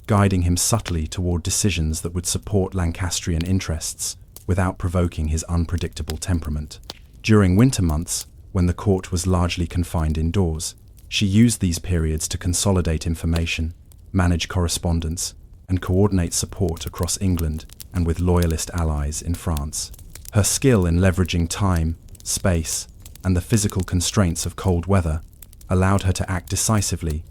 guiding him subtly toward decisions that would support Lancastrian interests without provoking his unpredictable temperament. During winter months, when the court was largely confined indoors, she used these periods to consolidate information, manage correspondence, and coordinate support across England and with loyalist allies in France. Her skill in leveraging time, space, and the physical constraints of cold weather allowed her to act decisively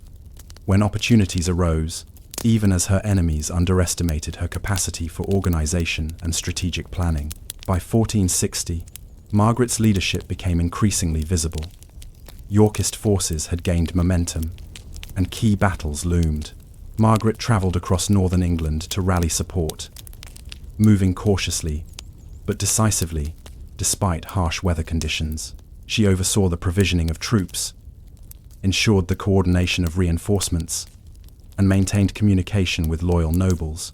when opportunities arose, even as her enemies underestimated her capacity for organization and strategic planning. By 1460, Margaret's leadership became increasingly visible. Yorkist forces had gained momentum, and key battles loomed. Margaret travelled across northern England to rally support, moving cautiously but decisively despite harsh weather conditions. She oversaw the provisioning of troops, ensured the coordination of reinforcements, and maintained communication with loyal nobles,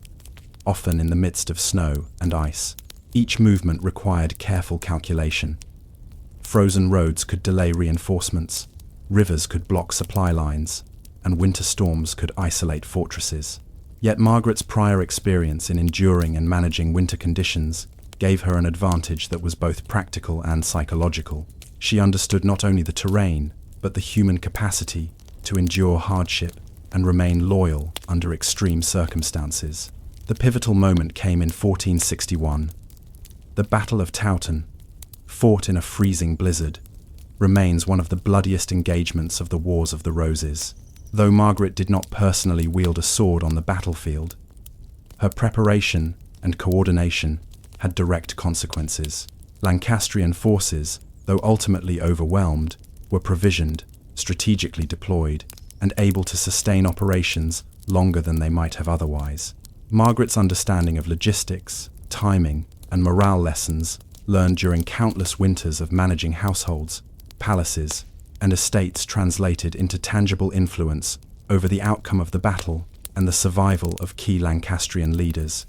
often in the midst of snow and ice. Each movement required careful calculation. Frozen roads could delay reinforcements, rivers could block supply lines, and winter storms could isolate fortresses. Yet Margaret's prior experience in enduring and managing winter conditions gave her an advantage that was both practical and psychological. She understood not only the terrain, but the human capacity to endure hardship and remain loyal under extreme circumstances. The pivotal moment came in 1461. The Battle of Towton, fought in a freezing blizzard, remains one of the bloodiest engagements of the Wars of the Roses. Though Margaret did not personally wield a sword on the battlefield, her preparation and coordination had direct consequences. Lancastrian forces, though ultimately overwhelmed, were provisioned, strategically deployed, and able to sustain operations longer than they might have otherwise. Margaret's understanding of logistics, timing, and morale lessons learned during countless winters of managing households, palaces, and estates translated into tangible influence over the outcome of the battle and the survival of key Lancastrian leaders,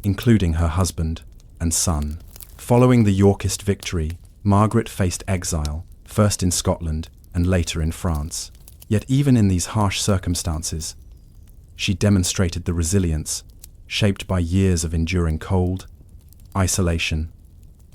including her husband and son. Following the Yorkist victory, Margaret faced exile, first in Scotland and later in France. Yet even in these harsh circumstances, she demonstrated the resilience shaped by years of enduring cold, isolation,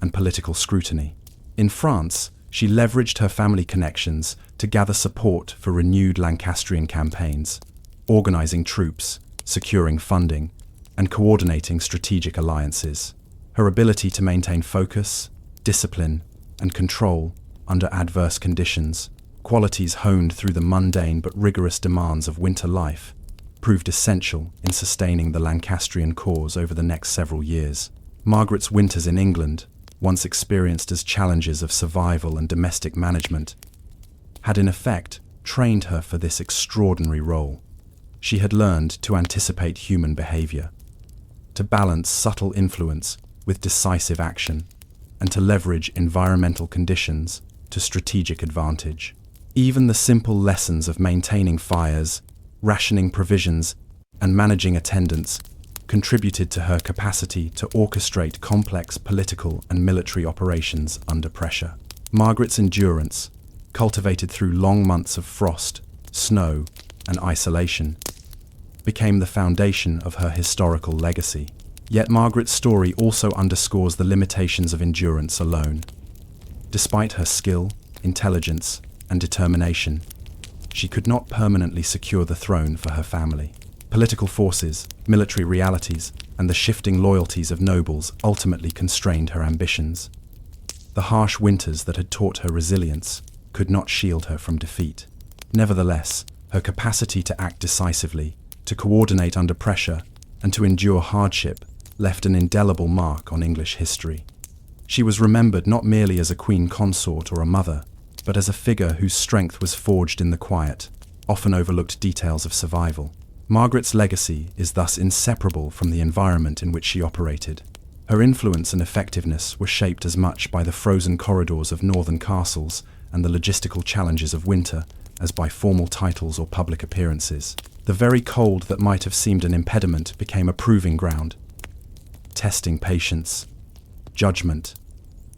and political scrutiny. In France, she leveraged her family connections to gather support for renewed Lancastrian campaigns, organizing troops, securing funding, and coordinating strategic alliances. Her ability to maintain focus, discipline, and control under adverse conditions, qualities honed through the mundane but rigorous demands of winter life, proved essential in sustaining the Lancastrian cause over the next several years. Margaret's winters in England, once experienced as challenges of survival and domestic management, had in effect trained her for this extraordinary role. She had learned to anticipate human behavior, to balance subtle influence with decisive action, and to leverage environmental conditions to strategic advantage. Even the simple lessons of maintaining fires, rationing provisions, and managing attendance contributed to her capacity to orchestrate complex political and military operations under pressure. Margaret's endurance, cultivated through long months of frost, snow, and isolation, became the foundation of her historical legacy. Yet Margaret's story also underscores the limitations of endurance alone. Despite her skill, intelligence, and determination, she could not permanently secure the throne for her family. Political forces, military realities, and the shifting loyalties of nobles ultimately constrained her ambitions. The harsh winters that had taught her resilience could not shield her from defeat. Nevertheless, her capacity to act decisively, to coordinate under pressure, and to endure hardship left an indelible mark on English history. She was remembered not merely as a queen consort or a mother, but as a figure whose strength was forged in the quiet, often overlooked details of survival. Margaret's legacy is thus inseparable from the environment in which she operated. Her influence and effectiveness were shaped as much by the frozen corridors of northern castles and the logistical challenges of winter as by formal titles or public appearances. The very cold that might have seemed an impediment became a proving ground, testing patience, judgment,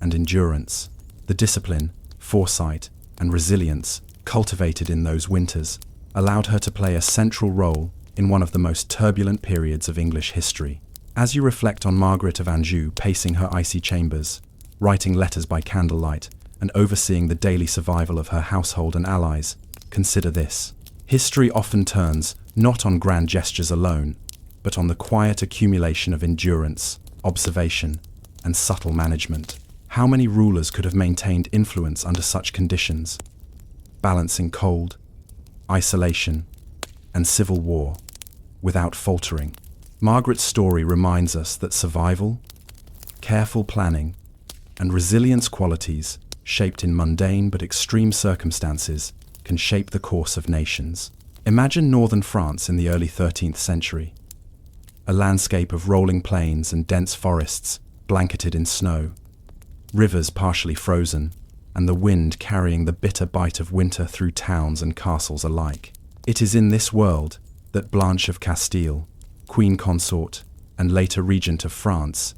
and endurance. The discipline, foresight, and resilience cultivated in those winters allowed her to play a central role in one of the most turbulent periods of English history. As you reflect on Margaret of Anjou pacing her icy chambers, writing letters by candlelight, and overseeing the daily survival of her household and allies, consider this. History often turns not on grand gestures alone, but on the quiet accumulation of endurance, observation, and subtle management. How many rulers could have maintained influence under such conditions, balancing cold, isolation, and civil war without faltering? Margaret's story reminds us that survival, careful planning, and resilience qualities shaped in mundane but extreme circumstances can shape the course of nations. Imagine northern France in the early 13th century, a landscape of rolling plains and dense forests blanketed in snow, rivers partially frozen, and the wind carrying the bitter bite of winter through towns and castles alike. It is in this world that Blanche of Castile, queen consort and later regent of France,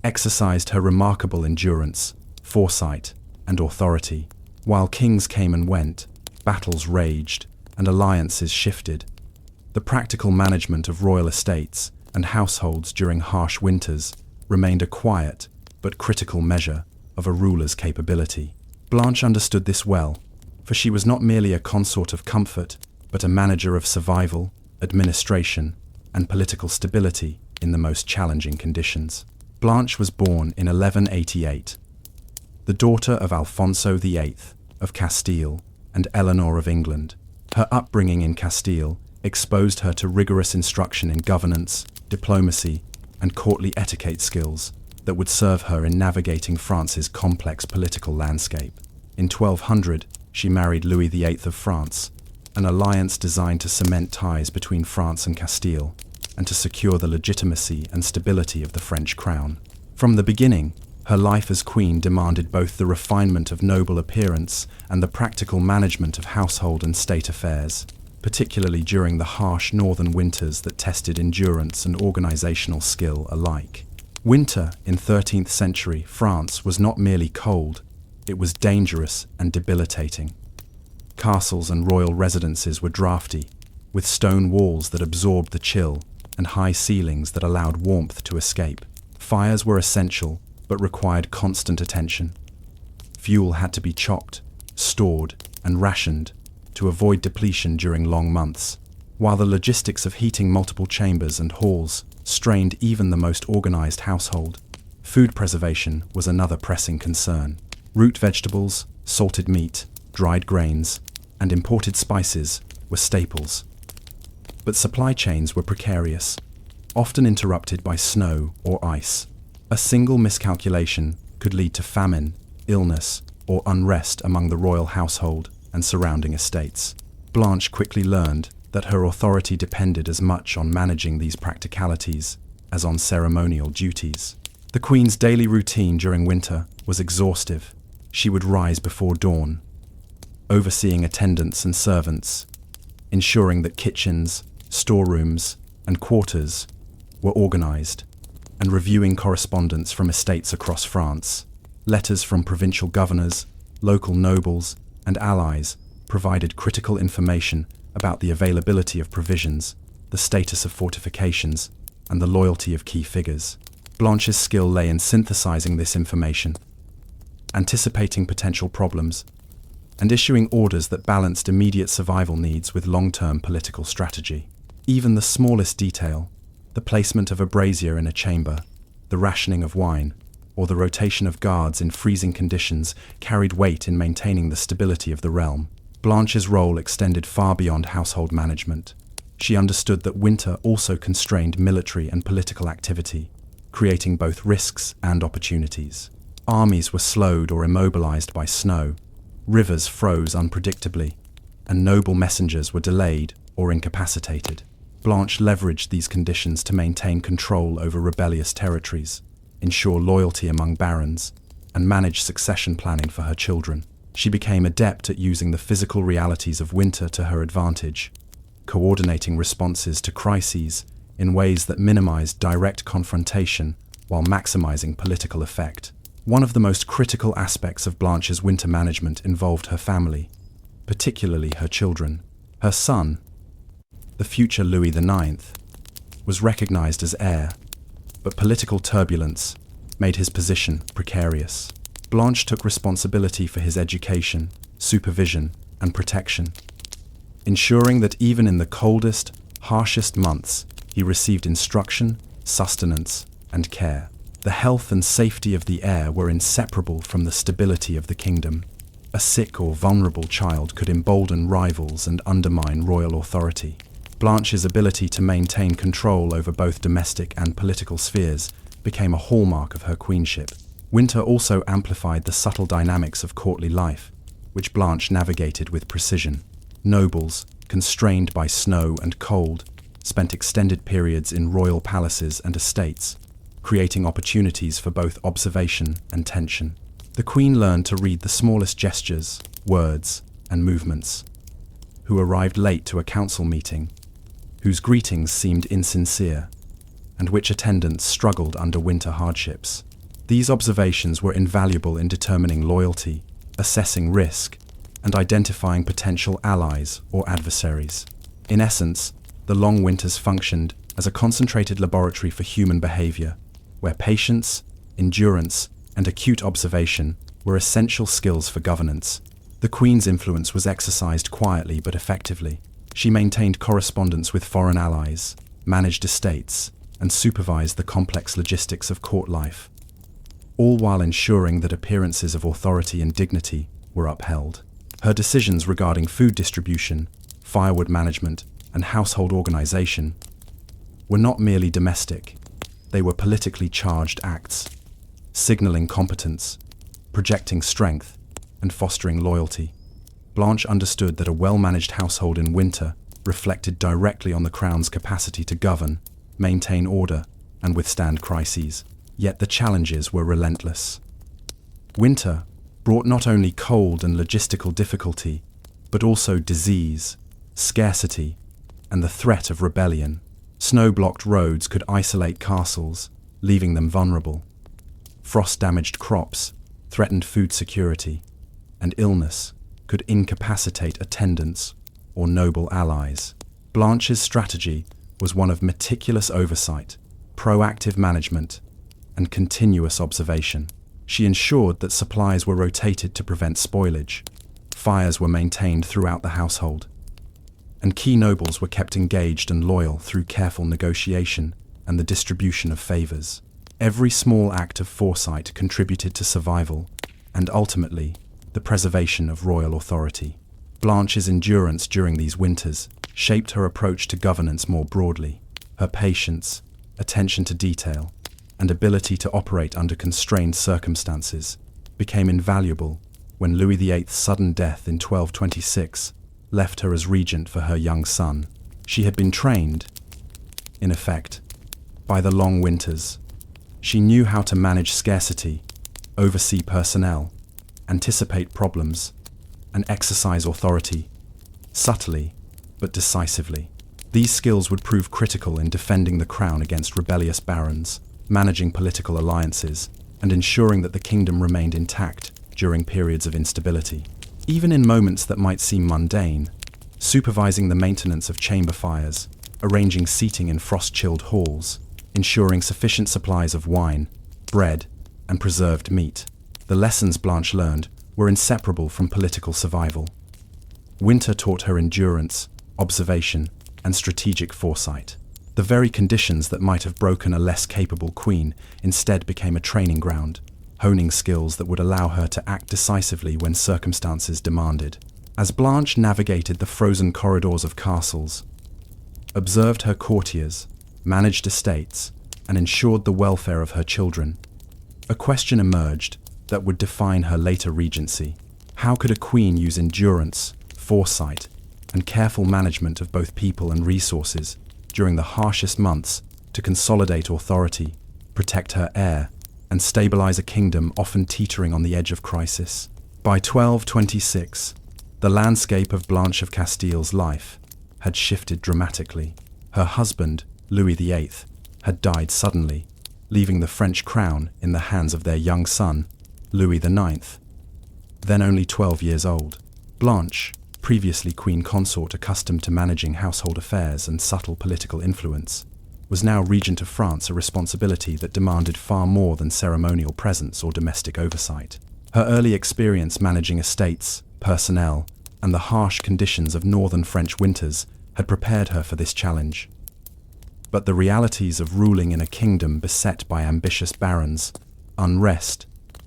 exercised her remarkable endurance, foresight, and authority. While kings came and went, battles raged, and alliances shifted, the practical management of royal estates and households during harsh winters remained a quiet but critical measure of a ruler's capability. Blanche understood this well, for she was not merely a consort of comfort, but a manager of survival, administration, and political stability in the most challenging conditions. Blanche was born in 1188, the daughter of Alfonso VIII of Castile and Eleanor of England. Her upbringing in Castile exposed her to rigorous instruction in governance, diplomacy, and courtly etiquette skills that would serve her in navigating France's complex political landscape. In 1200, she married Louis VIII of France, an alliance designed to cement ties between France and Castile and to secure the legitimacy and stability of the French crown. From the beginning, her life as queen demanded both the refinement of noble appearance and the practical management of household and state affairs, particularly during the harsh northern winters that tested endurance and organizational skill alike. Winter in 13th century France was not merely cold, it was dangerous and debilitating. Castles and royal residences were drafty, with stone walls that absorbed the chill and high ceilings that allowed warmth to escape. Fires were essential, but required constant attention. Fuel had to be chopped, stored, and rationed to avoid depletion during long months, while the logistics of heating multiple chambers and halls strained even the most organized household. Food preservation was another pressing concern. Root vegetables, salted meat, dried grains, and imported spices were staples. But supply chains were precarious, often interrupted by snow or ice. A single miscalculation could lead to famine, illness, or unrest among the royal household and surrounding estates. Blanche quickly learned that her authority depended as much on managing these practicalities as on ceremonial duties. The Queen's daily routine during winter was exhaustive. She would rise before dawn, overseeing attendants and servants, ensuring that kitchens, storerooms, and quarters were organized, and reviewing correspondence from estates across France. Letters from provincial governors, local nobles, and allies provided critical information about the availability of provisions, the status of fortifications, and the loyalty of key figures. Blanche's skill lay in synthesizing this information, anticipating potential problems, and issuing orders that balanced immediate survival needs with long-term political strategy. Even the smallest detail, the placement of a brazier in a chamber, the rationing of wine, or the rotation of guards in freezing conditions, carried weight in maintaining the stability of the realm. Blanche's role extended far beyond household management. She understood that winter also constrained military and political activity, creating both risks and opportunities. Armies were slowed or immobilized by snow, rivers froze unpredictably, and noble messengers were delayed or incapacitated. Blanche leveraged these conditions to maintain control over rebellious territories, ensure loyalty among barons, and manage succession planning for her children. She became adept at using the physical realities of winter to her advantage, coordinating responses to crises in ways that minimized direct confrontation while maximizing political effect. One of the most critical aspects of Blanche's winter management involved her family, particularly her children. Her son, the future Louis IX, was recognized as heir, but political turbulence made his position precarious. Blanche took responsibility for his education, supervision, and protection, ensuring that even in the coldest, harshest months, he received instruction, sustenance, and care. The health and safety of the heir were inseparable from the stability of the kingdom. A sick or vulnerable child could embolden rivals and undermine royal authority. Blanche's ability to maintain control over both domestic and political spheres became a hallmark of her queenship. Winter also amplified the subtle dynamics of courtly life, which Blanche navigated with precision. Nobles, constrained by snow and cold, spent extended periods in royal palaces and estates, creating opportunities for both observation and tension. The Queen learned to read the smallest gestures, words, and movements. Who arrived late to a council meeting, whose greetings seemed insincere, and which attendants struggled under winter hardships. These observations were invaluable in determining loyalty, assessing risk, and identifying potential allies or adversaries. In essence, the long winters functioned as a concentrated laboratory for human behavior, where patience, endurance, and acute observation were essential skills for governance. The Queen's influence was exercised quietly but effectively. She maintained correspondence with foreign allies, managed estates, and supervised the complex logistics of court life, all while ensuring that appearances of authority and dignity were upheld. Her decisions regarding food distribution, firewood management, and household organization were not merely domestic, they were politically charged acts, signaling competence, projecting strength, and fostering loyalty. Blanche understood that a well-managed household in winter reflected directly on the crown's capacity to govern, maintain order, and withstand crises. Yet the challenges were relentless. Winter brought not only cold and logistical difficulty, but also disease, scarcity, and the threat of rebellion. Snow-blocked roads could isolate castles, leaving them vulnerable. Frost-damaged crops threatened food security, and illness could incapacitate attendants or noble allies. Blanche's strategy was one of meticulous oversight, proactive management, and continuous observation. She ensured that supplies were rotated to prevent spoilage, fires were maintained throughout the household, and key nobles were kept engaged and loyal through careful negotiation and the distribution of favors. Every small act of foresight contributed to survival and ultimately the preservation of royal authority. Blanche's endurance during these winters shaped her approach to governance more broadly. Her patience, attention to detail, and ability to operate under constrained circumstances became invaluable when Louis VIII's sudden death in 1226 left her as regent for her young son. She had been trained, in effect, by the long winters. She knew how to manage scarcity, oversee personnel, anticipate problems, and exercise authority, subtly but decisively. These skills would prove critical in defending the crown against rebellious barons, managing political alliances, and ensuring that the kingdom remained intact during periods of instability. Even in moments that might seem mundane, supervising the maintenance of chamber fires, arranging seating in frost-chilled halls, ensuring sufficient supplies of wine, bread, and preserved meat, the lessons Blanche learned were inseparable from political survival. Winter taught her endurance, observation, and strategic foresight. The very conditions that might have broken a less capable queen instead became a training ground, honing skills that would allow her to act decisively when circumstances demanded. As Blanche navigated the frozen corridors of castles, observed her courtiers, managed estates, and ensured the welfare of her children, a question emerged that would define her later regency. How could a queen use endurance, foresight, and careful management of both people and resources during the harshest months to consolidate authority, protect her heir, and stabilize a kingdom often teetering on the edge of crisis? By 1226, the landscape of Blanche of Castile's life had shifted dramatically. Her husband, Louis VIII, had died suddenly, leaving the French crown in the hands of their young son, Louis IX, then only 12 years old. Blanche, previously queen consort accustomed to managing household affairs and subtle political influence, was now regent of France, a responsibility that demanded far more than ceremonial presence or domestic oversight. Her early experience managing estates, personnel, and the harsh conditions of northern French winters had prepared her for this challenge. But the realities of ruling in a kingdom beset by ambitious barons, unrest,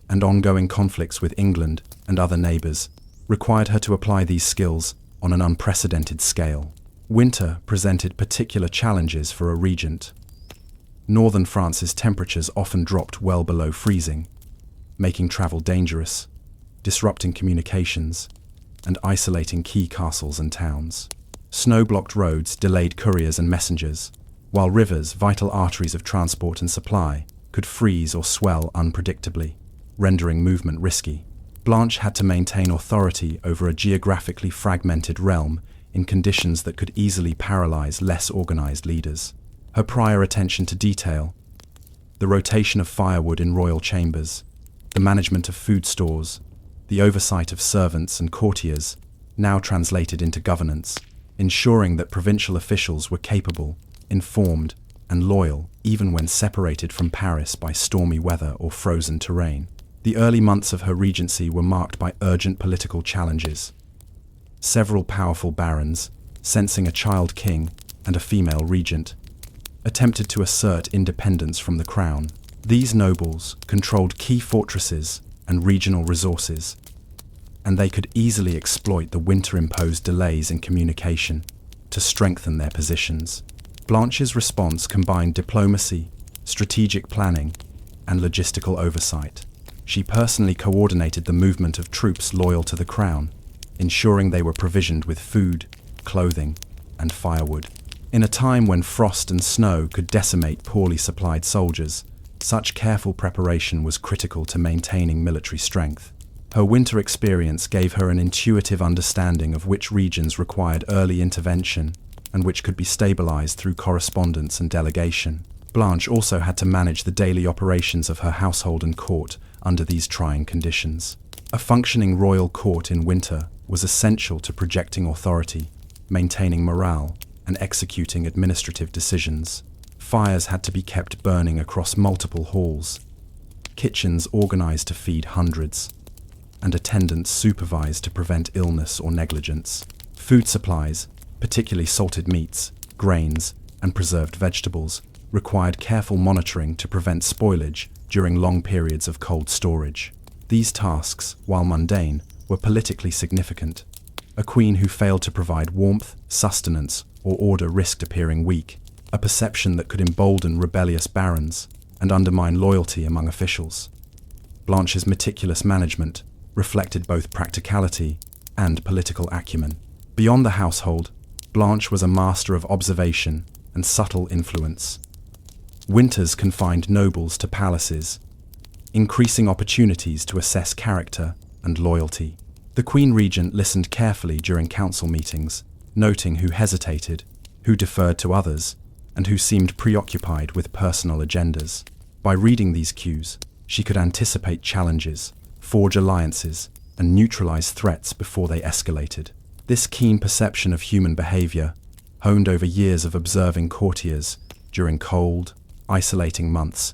and ongoing conflicts with England and other neighbours required her to apply these skills on an unprecedented scale. Winter presented particular challenges for a regent. Northern France's temperatures often dropped well below freezing, making travel dangerous, disrupting communications, and isolating key castles and towns. Snow-blocked roads delayed couriers and messengers, while rivers, vital arteries of transport and supply, could freeze or swell unpredictably, rendering movement risky. Blanche had to maintain authority over a geographically fragmented realm in conditions that could easily paralyze less organized leaders. Her prior attention to detail, the rotation of firewood in royal chambers, the management of food stores, the oversight of servants and courtiers, now translated into governance, ensuring that provincial officials were capable, informed, and loyal even when separated from Paris by stormy weather or frozen terrain. The early months of her regency were marked by urgent political challenges. Several powerful barons, sensing a child king and a female regent, attempted to assert independence from the crown. These nobles controlled key fortresses and regional resources, and they could easily exploit the winter-imposed delays in communication to strengthen their positions. Blanche's response combined diplomacy, strategic planning, and logistical oversight. She personally coordinated the movement of troops loyal to the crown, ensuring they were provisioned with food, clothing, and firewood. In a time when frost and snow could decimate poorly supplied soldiers, such careful preparation was critical to maintaining military strength. Her winter experience gave her an intuitive understanding of which regions required early intervention and which could be stabilized through correspondence and delegation. Blanche also had to manage the daily operations of her household and court under these trying conditions. A functioning royal court in winter was essential to projecting authority, maintaining morale, and executing administrative decisions. Fires had to be kept burning across multiple halls, kitchens organized to feed hundreds, and attendants supervised to prevent illness or negligence. Food supplies, particularly salted meats, grains, and preserved vegetables, required careful monitoring to prevent spoilage during long periods of cold storage. These tasks, while mundane, were politically significant. A queen who failed to provide warmth, sustenance, or order risked appearing weak, a perception that could embolden rebellious barons and undermine loyalty among officials. Blanche's meticulous management reflected both practicality and political acumen. Beyond the household, Blanche was a master of observation and subtle influence. Winters confined nobles to palaces, increasing opportunities to assess character and loyalty. The Queen Regent listened carefully during council meetings, noting who hesitated, who deferred to others, and who seemed preoccupied with personal agendas. By reading these cues, she could anticipate challenges, forge alliances, and neutralize threats before they escalated. This keen perception of human behavior, honed over years of observing courtiers during cold, isolating months,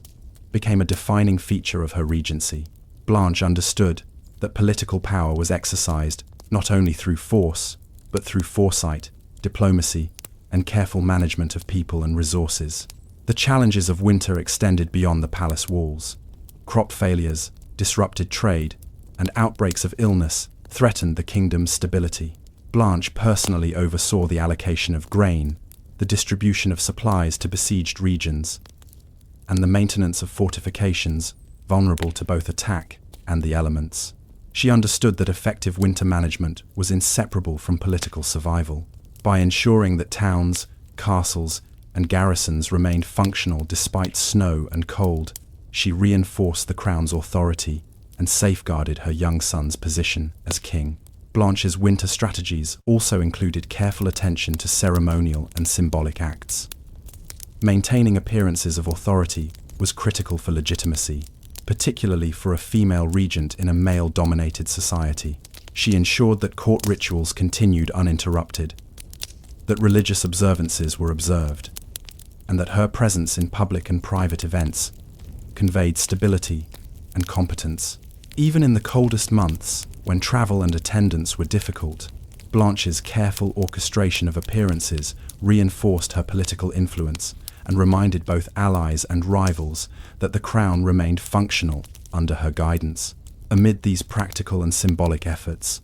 became a defining feature of her regency. Blanche understood that political power was exercised not only through force, but through foresight, diplomacy, and careful management of people and resources. The challenges of winter extended beyond the palace walls. Crop failures, disrupted trade, and outbreaks of illness threatened the kingdom's stability. Blanche personally oversaw the allocation of grain, the distribution of supplies to besieged regions, and the maintenance of fortifications vulnerable to both attack and the elements. She understood that effective winter management was inseparable from political survival. By ensuring that towns, castles, and garrisons remained functional despite snow and cold, she reinforced the crown's authority and safeguarded her young son's position as king. Blanche's winter strategies also included careful attention to ceremonial and symbolic acts. Maintaining appearances of authority was critical for legitimacy, particularly for a female regent in a male-dominated society. She ensured that court rituals continued uninterrupted, that religious observances were observed, and that her presence in public and private events conveyed stability and competence. Even in the coldest months, when travel and attendance were difficult, Blanche's careful orchestration of appearances reinforced her political influence and reminded both allies and rivals that the crown remained functional under her guidance. Amid these practical and symbolic efforts,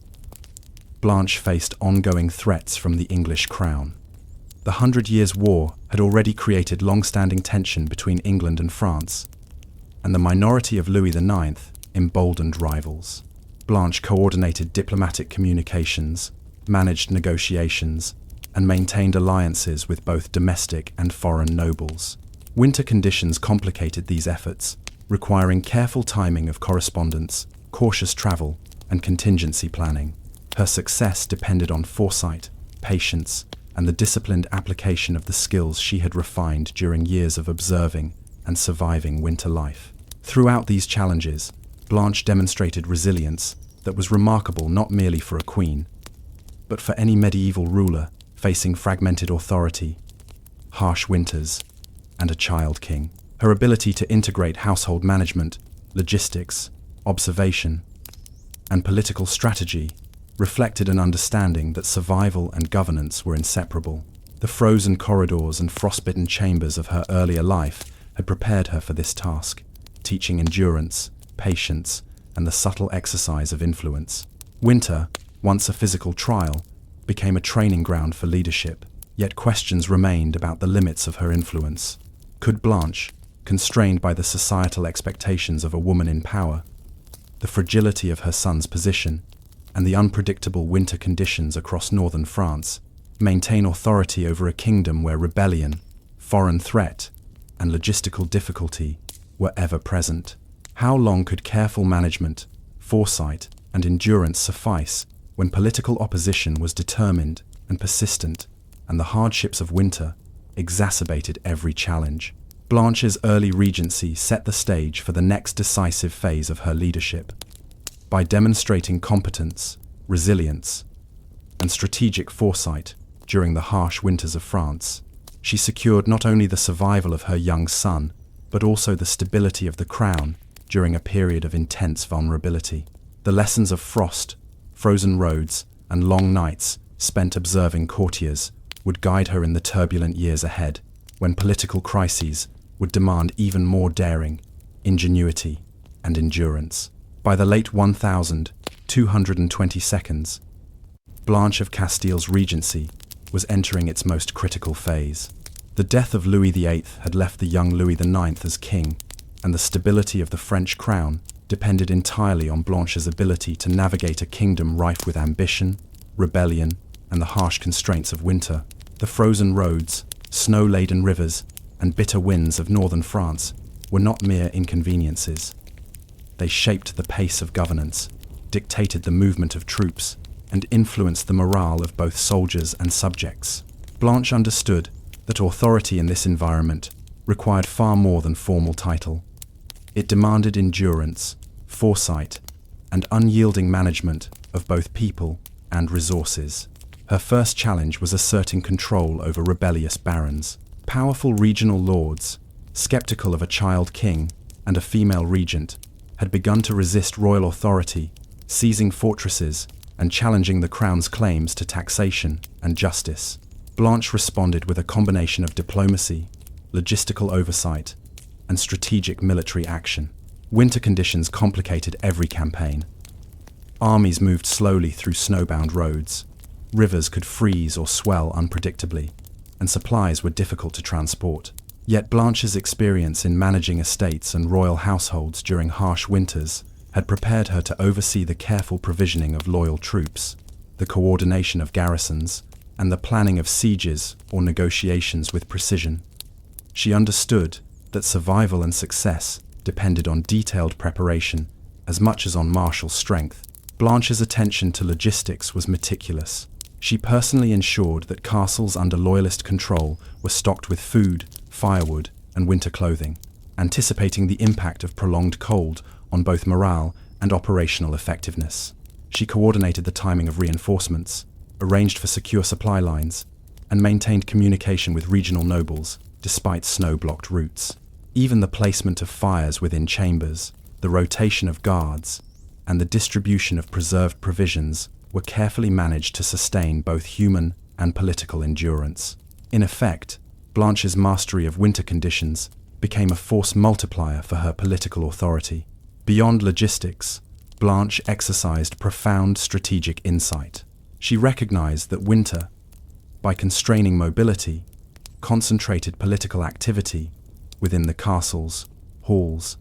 Blanche faced ongoing threats from the English crown. The 100 Years' War had already created long-standing tension between England and France, and the minority of Louis IX emboldened rivals. Blanche coordinated diplomatic communications, managed negotiations, and maintained alliances with both domestic and foreign nobles. Winter conditions complicated these efforts, requiring careful timing of correspondence, cautious travel, and contingency planning. Her success depended on foresight, patience, and the disciplined application of the skills she had refined during years of observing and surviving winter life. Throughout these challenges, Blanche demonstrated resilience that was remarkable not merely for a queen, but for any medieval ruler facing fragmented authority, harsh winters, and a child king. Her ability to integrate household management, logistics, observation, and political strategy reflected an understanding that survival and governance were inseparable. The frozen corridors and frostbitten chambers of her earlier life had prepared her for this task, teaching endurance, patience, and the subtle exercise of influence. Winter, once a physical trial, became a training ground for leadership, yet questions remained about the limits of her influence. Could Blanche, constrained by the societal expectations of a woman in power, the fragility of her son's position, and the unpredictable winter conditions across northern France, maintain authority over a kingdom where rebellion, foreign threat, and logistical difficulty were ever present? How long could careful management, foresight, and endurance suffice when political opposition was determined and persistent, and the hardships of winter exacerbated every challenge? Blanche's early regency set the stage for the next decisive phase of her leadership. By demonstrating competence, resilience, and strategic foresight during the harsh winters of France, she secured not only the survival of her young son, but also the stability of the crown during a period of intense vulnerability. The lessons of frost, frozen roads, and long nights spent observing courtiers would guide her in the turbulent years ahead, when political crises would demand even more daring, ingenuity, and endurance. By the late 1222, Blanche of Castile's regency was entering its most critical phase. The death of Louis VIII had left the young Louis IX as king, and the stability of the French crown depended entirely on Blanche's ability to navigate a kingdom rife with ambition, rebellion, and the harsh constraints of winter. The frozen roads, snow-laden rivers, and bitter winds of northern France were not mere inconveniences. They shaped the pace of governance, dictated the movement of troops, and influenced the morale of both soldiers and subjects. Blanche understood that authority in this environment required far more than formal title. It demanded endurance, foresight, and unyielding management of both people and resources. Her first challenge was asserting control over rebellious barons. Powerful regional lords, skeptical of a child king and a female regent, had begun to resist royal authority, seizing fortresses and challenging the crown's claims to taxation and justice. Blanche responded with a combination of diplomacy, logistical oversight, and strategic military action. Winter conditions complicated every campaign. Armies moved slowly through snowbound roads, rivers could freeze or swell unpredictably, and supplies were difficult to transport. Yet Blanche's experience in managing estates and royal households during harsh winters had prepared her to oversee the careful provisioning of loyal troops, the coordination of garrisons, and the planning of sieges or negotiations with precision. She understood that survival and success depended on detailed preparation as much as on martial strength. Blanche's attention to logistics was meticulous. She personally ensured that castles under loyalist control were stocked with food, firewood, and winter clothing, anticipating the impact of prolonged cold on both morale and operational effectiveness. She coordinated the timing of reinforcements, arranged for secure supply lines, and maintained communication with regional nobles, despite snow-blocked routes. Even the placement of fires within chambers, the rotation of guards, and the distribution of preserved provisions were carefully managed to sustain both human and political endurance. In effect, Blanche's mastery of winter conditions became a force multiplier for her political authority. Beyond logistics, Blanche exercised profound strategic insight. She recognized that winter, by constraining mobility, concentrated political activity within the castles, halls,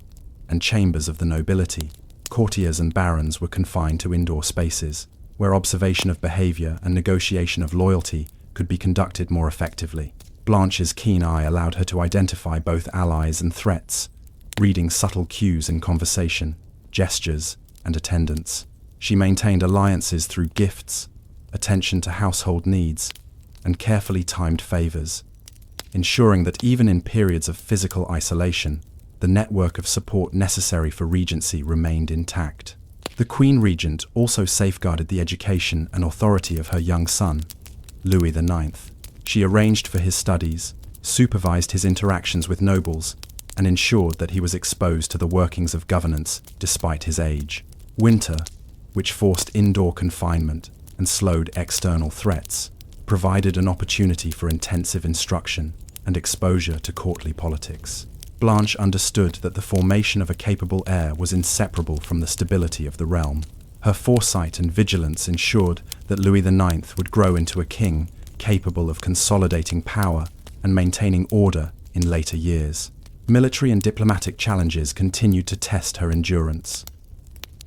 and chambers of the nobility. Courtiers and barons were confined to indoor spaces, where observation of behavior and negotiation of loyalty could be conducted more effectively. Blanche's keen eye allowed her to identify both allies and threats, reading subtle cues in conversation, gestures, and attendance. She maintained alliances through gifts, attention to household needs, and carefully timed favors, ensuring that even in periods of physical isolation, the network of support necessary for regency remained intact. The Queen Regent also safeguarded the education and authority of her young son, Louis IX. She arranged for his studies, supervised his interactions with nobles, and ensured that he was exposed to the workings of governance despite his age. Winter, which forced indoor confinement and slowed external threats, provided an opportunity for intensive instruction and exposure to courtly politics. Blanche understood that the formation of a capable heir was inseparable from the stability of the realm. Her foresight and vigilance ensured that Louis IX would grow into a king capable of consolidating power and maintaining order in later years. Military and diplomatic challenges continued to test her endurance.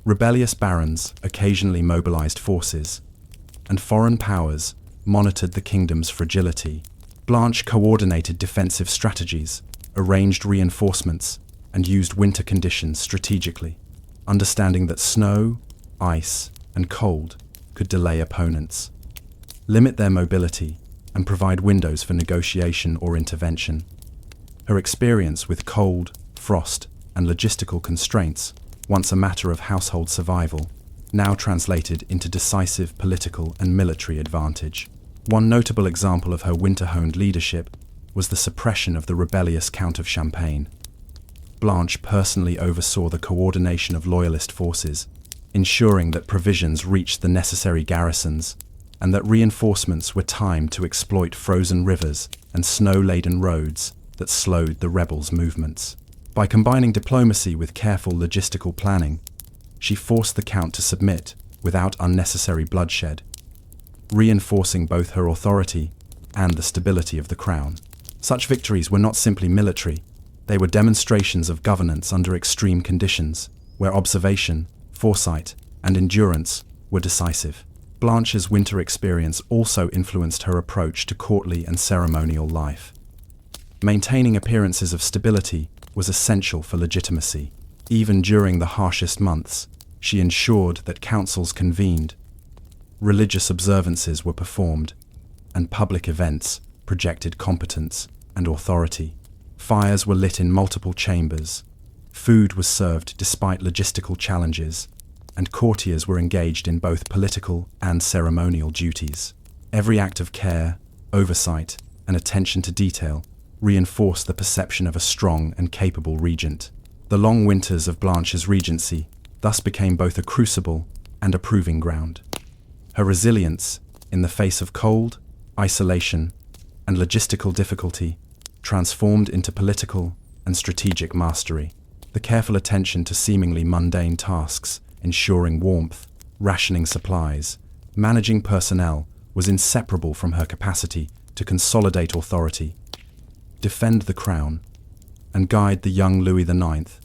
Rebellious barons occasionally mobilized forces, and foreign powers monitored the kingdom's fragility. Blanche coordinated defensive strategies, arranged reinforcements, and used winter conditions strategically, understanding that snow, ice, and cold could delay opponents, limit their mobility, and provide windows for negotiation or intervention. Her experience with cold, frost, and logistical constraints, once a matter of household survival, now translated into decisive political and military advantage. One notable example of her winter-honed leadership was the suppression of the rebellious Count of Champagne. Blanche personally oversaw the coordination of loyalist forces, ensuring that provisions reached the necessary garrisons and that reinforcements were timed to exploit frozen rivers and snow-laden roads that slowed the rebels' movements. By combining diplomacy with careful logistical planning, she forced the Count to submit without unnecessary bloodshed, reinforcing both her authority and the stability of the crown. Such victories were not simply military, they were demonstrations of governance under extreme conditions, where observation, foresight, and endurance were decisive. Blanche's winter experience also influenced her approach to courtly and ceremonial life. Maintaining appearances of stability was essential for legitimacy. Even during the harshest months, she ensured that councils convened, religious observances were performed, and public events projected competence and authority. Fires were lit in multiple chambers, food was served despite logistical challenges, and courtiers were engaged in both political and ceremonial duties. Every act of care, oversight, and attention to detail reinforced the perception of a strong and capable regent. The long winters of Blanche's regency thus became both a crucible and a proving ground. Her resilience, in the face of cold, isolation, and logistical difficulty, transformed into political and strategic mastery. The careful attention to seemingly mundane tasks, ensuring warmth, rationing supplies, managing personnel, was inseparable from her capacity to consolidate authority, defend the crown, and guide the young Louis IX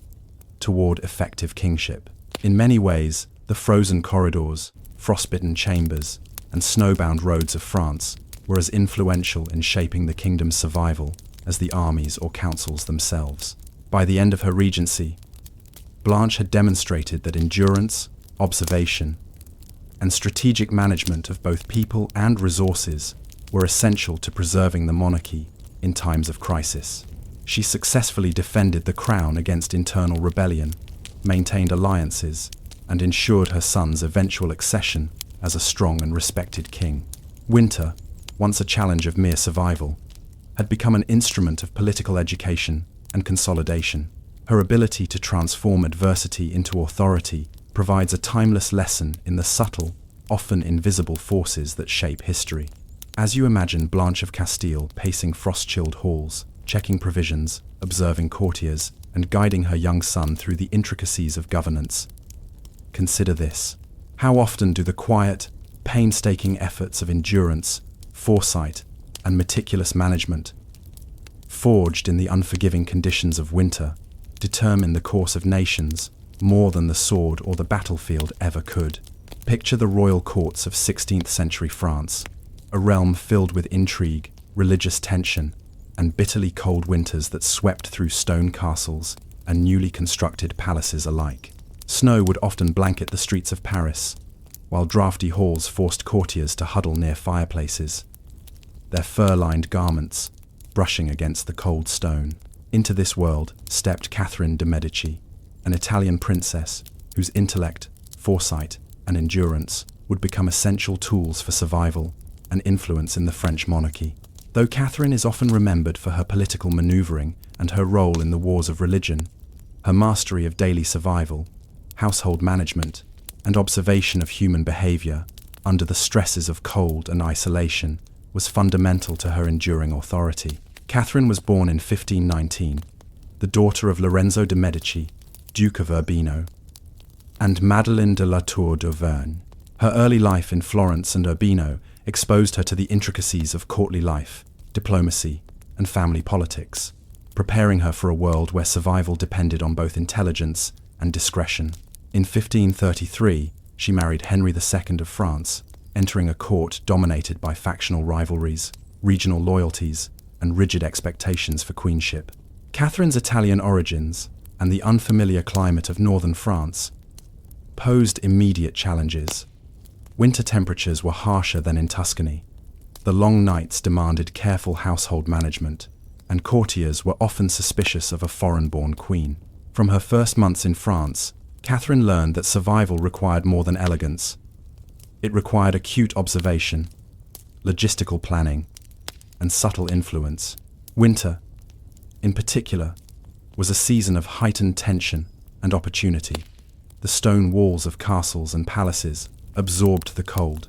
toward effective kingship. In many ways, the frozen corridors, frostbitten chambers, and snowbound roads of France were as influential in shaping the kingdom's survival as the armies or councils themselves. By the end of her regency, Blanche had demonstrated that endurance, observation, and strategic management of both people and resources were essential to preserving the monarchy in times of crisis. She successfully defended the crown against internal rebellion, maintained alliances, and ensured her son's eventual accession as a strong and respected king. Winter, once a challenge of mere survival, had become an instrument of political education and consolidation. Her ability to transform adversity into authority provides a timeless lesson in the subtle, often invisible forces that shape history. As you imagine Blanche of Castile pacing frost-chilled halls, checking provisions, observing courtiers, and guiding her young son through the intricacies of governance, consider this. How often do the quiet, painstaking efforts of endurance, foresight, and meticulous management, forged in the unforgiving conditions of winter, determine the course of nations more than the sword or the battlefield ever could? Picture the royal courts of 16th century France, a realm filled with intrigue, religious tension, and bitterly cold winters that swept through stone castles and newly constructed palaces alike. Snow would often blanket the streets of Paris, while drafty halls forced courtiers to huddle near fireplaces, their fur-lined garments brushing against the cold stone. Into this world stepped Catherine de' Medici, an Italian princess whose intellect, foresight, and endurance would become essential tools for survival and influence in the French monarchy. Though Catherine is often remembered for her political maneuvering and her role in the wars of religion, her mastery of daily survival, household management, and observation of human behavior under the stresses of cold and isolation was fundamental to her enduring authority. Catherine was born in 1519, the daughter of Lorenzo de' Medici, Duke of Urbino, and Madeleine de la Tour d'Auvergne. Her early life in Florence and Urbino exposed her to the intricacies of courtly life, diplomacy, and family politics, preparing her for a world where survival depended on both intelligence and discretion. In 1533, she married Henry II of France, entering a court dominated by factional rivalries, regional loyalties, and rigid expectations for queenship. Catherine's Italian origins and the unfamiliar climate of northern France posed immediate challenges. Winter temperatures were harsher than in Tuscany. The long nights demanded careful household management, and courtiers were often suspicious of a foreign-born queen. From her first months in France, Catherine learned that survival required more than elegance. It required acute observation, logistical planning, and subtle influence. Winter, in particular, was a season of heightened tension and opportunity. The stone walls of castles and palaces absorbed the cold,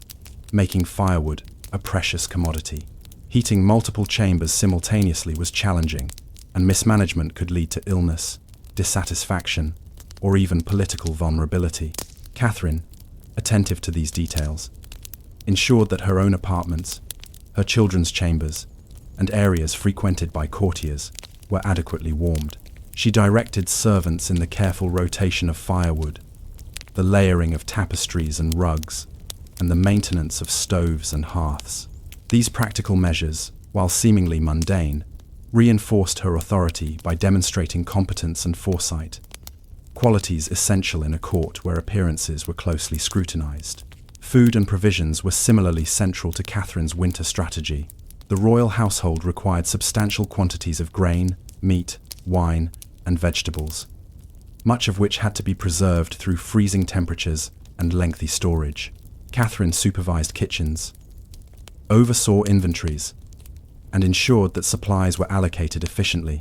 making firewood a precious commodity. Heating multiple chambers simultaneously was challenging, and mismanagement could lead to illness, dissatisfaction, or even political vulnerability. Catherine, attentive to these details, ensured that her own apartments, her children's chambers, and areas frequented by courtiers were adequately warmed. She directed servants in the careful rotation of firewood, the layering of tapestries and rugs, and the maintenance of stoves and hearths. These practical measures, while seemingly mundane, reinforced her authority by demonstrating competence and foresight, qualities essential in a court where appearances were closely scrutinized. Food and provisions were similarly central to Catherine's winter strategy. The royal household required substantial quantities of grain, meat, wine, and vegetables, much of which had to be preserved through freezing temperatures and lengthy storage. Catherine supervised kitchens, oversaw inventories, and ensured that supplies were allocated efficiently.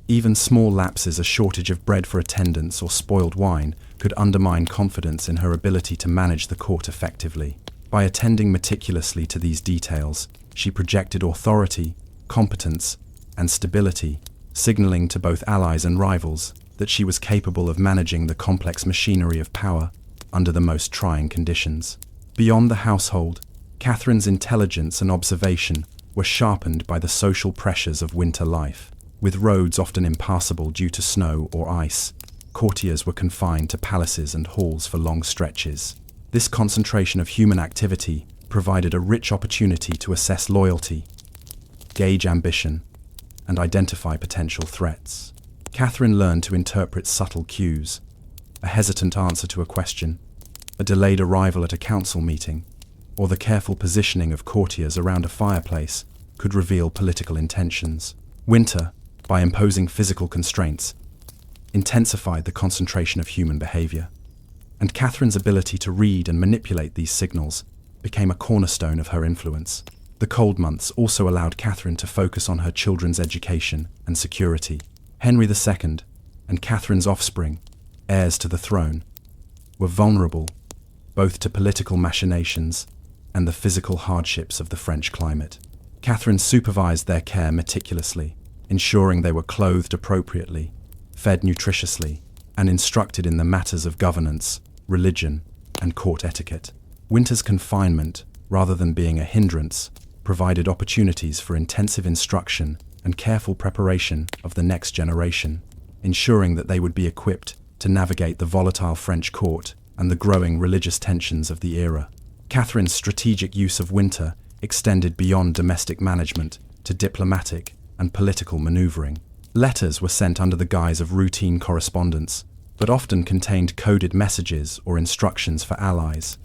Even small lapses, a shortage of bread for attendants or spoiled wine, could undermine confidence in her ability to manage the court effectively. By attending meticulously to these details, she projected authority, competence, and stability, signaling to both allies and rivals that she was capable of managing the complex machinery of power under the most trying conditions. Beyond the household, Catherine's intelligence and observation were sharpened by the social pressures of winter life. With roads often impassable due to snow or ice, courtiers were confined to palaces and halls for long stretches. This concentration of human activity provided a rich opportunity to assess loyalty, gauge ambition, and identify potential threats. Catherine learned to interpret subtle cues: a hesitant answer to a question, a delayed arrival at a council meeting, or the careful positioning of courtiers around a fireplace could reveal political intentions. Winter, by imposing physical constraints, intensified the concentration of human behavior, and Catherine's ability to read and manipulate these signals became a cornerstone of her influence. The cold months also allowed Catherine to focus on her children's education and security. Henry II and Catherine's offspring, heirs to the throne, were vulnerable both to political machinations and the physical hardships of the French climate. Catherine supervised their care meticulously, ensuring they were clothed appropriately, fed nutritiously, and instructed in the matters of governance, religion, and court etiquette. Winter's confinement, rather than being a hindrance, provided opportunities for intensive instruction and careful preparation of the next generation, ensuring that they would be equipped to navigate the volatile French court and the growing religious tensions of the era. Catherine's strategic use of winter extended beyond domestic management to diplomatic and political maneuvering. Letters were sent under the guise of routine correspondence, but often contained coded messages or instructions for allies.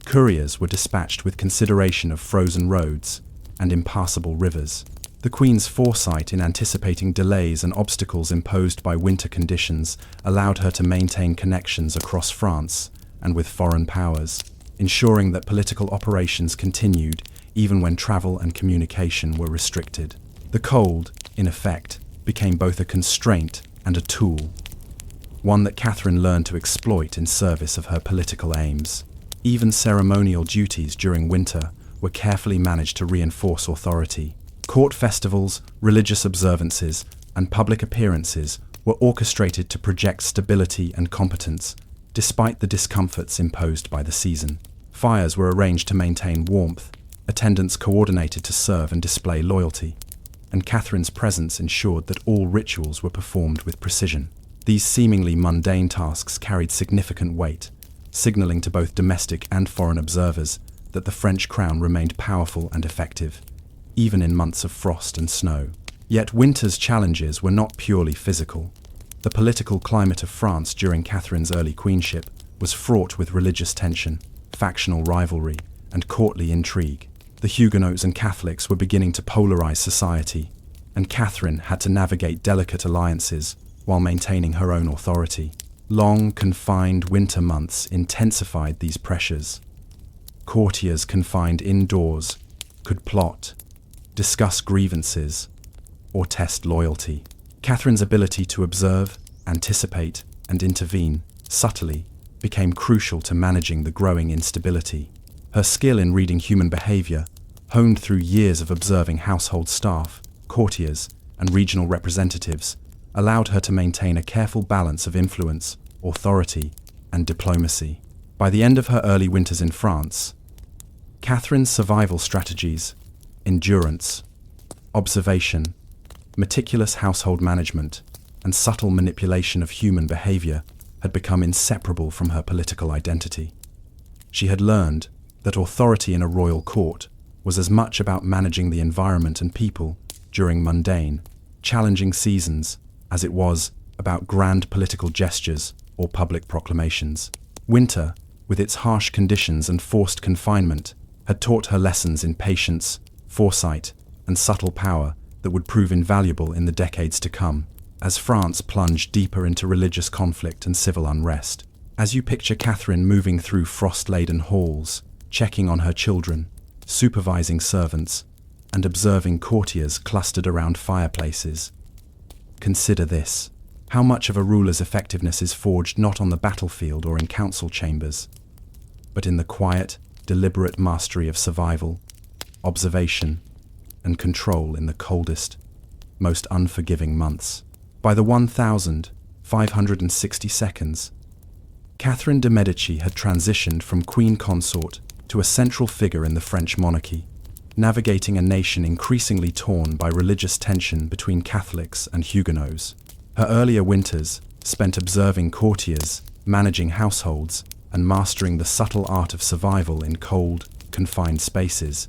Couriers were dispatched with consideration of frozen roads and impassable rivers. The Queen's foresight in anticipating delays and obstacles imposed by winter conditions allowed her to maintain connections across France and with foreign powers, ensuring that political operations continued even when travel and communication were restricted. The cold, in effect, became both a constraint and a tool. one that Catherine learned to exploit in service of her political aims. Even ceremonial duties during winter were carefully managed to reinforce authority. Court festivals, religious observances, and public appearances were orchestrated to project stability and competence, despite the discomforts imposed by the season. Fires were arranged to maintain warmth, attendants coordinated to serve and display loyalty, and Catherine's presence ensured that all rituals were performed with precision. These seemingly mundane tasks carried significant weight, signaling to both domestic and foreign observers that the French crown remained powerful and effective, even in months of frost and snow. Yet winter's challenges were not purely physical. The political climate of France during Catherine's early queenship was fraught with religious tension, factional rivalry, and courtly intrigue. The Huguenots and Catholics were beginning to polarize society, and Catherine had to navigate delicate alliances while maintaining her own authority. Long, confined winter months intensified these pressures. Courtiers confined indoors could plot, discuss grievances, or test loyalty. Catherine's ability to observe, anticipate, and intervene subtly became crucial to managing the growing instability. Her skill in reading human behavior, honed through years of observing household staff, courtiers, and regional representatives, allowed her to maintain a careful balance of influence, authority, and diplomacy. By the end of her early winters in France, Catherine's survival strategies, endurance, observation, meticulous household management, and subtle manipulation of human behavior had become inseparable from her political identity. She had learned that authority in a royal court was as much about managing the environment and people during mundane, challenging seasons as it was about grand political gestures or public proclamations. Winter, with its harsh conditions and forced confinement, had taught her lessons in patience, foresight, and subtle power that would prove invaluable in the decades to come, as France plunged deeper into religious conflict and civil unrest. As you picture Catherine moving through frost-laden halls, checking on her children, supervising servants, and observing courtiers clustered around fireplaces, consider this: how much of a ruler's effectiveness is forged not on the battlefield or in council chambers, but in the quiet, deliberate mastery of survival, observation, and control in the coldest, most unforgiving months. By the 1562, Catherine de' Medici had transitioned from queen consort to a central figure in the French monarchy, navigating a nation increasingly torn by religious tension between Catholics and Huguenots. Her earlier winters, spent observing courtiers, managing households, and mastering the subtle art of survival in cold, confined spaces,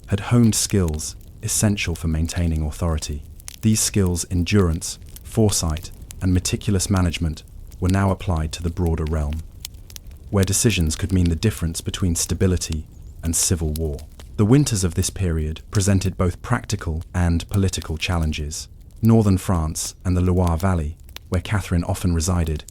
had honed skills essential for maintaining authority. These skills, endurance, foresight, and meticulous management, were now applied to the broader realm, where decisions could mean the difference between stability and civil war. The winters of this period presented both practical and political challenges. Northern France and the Loire Valley, where Catherine often resided,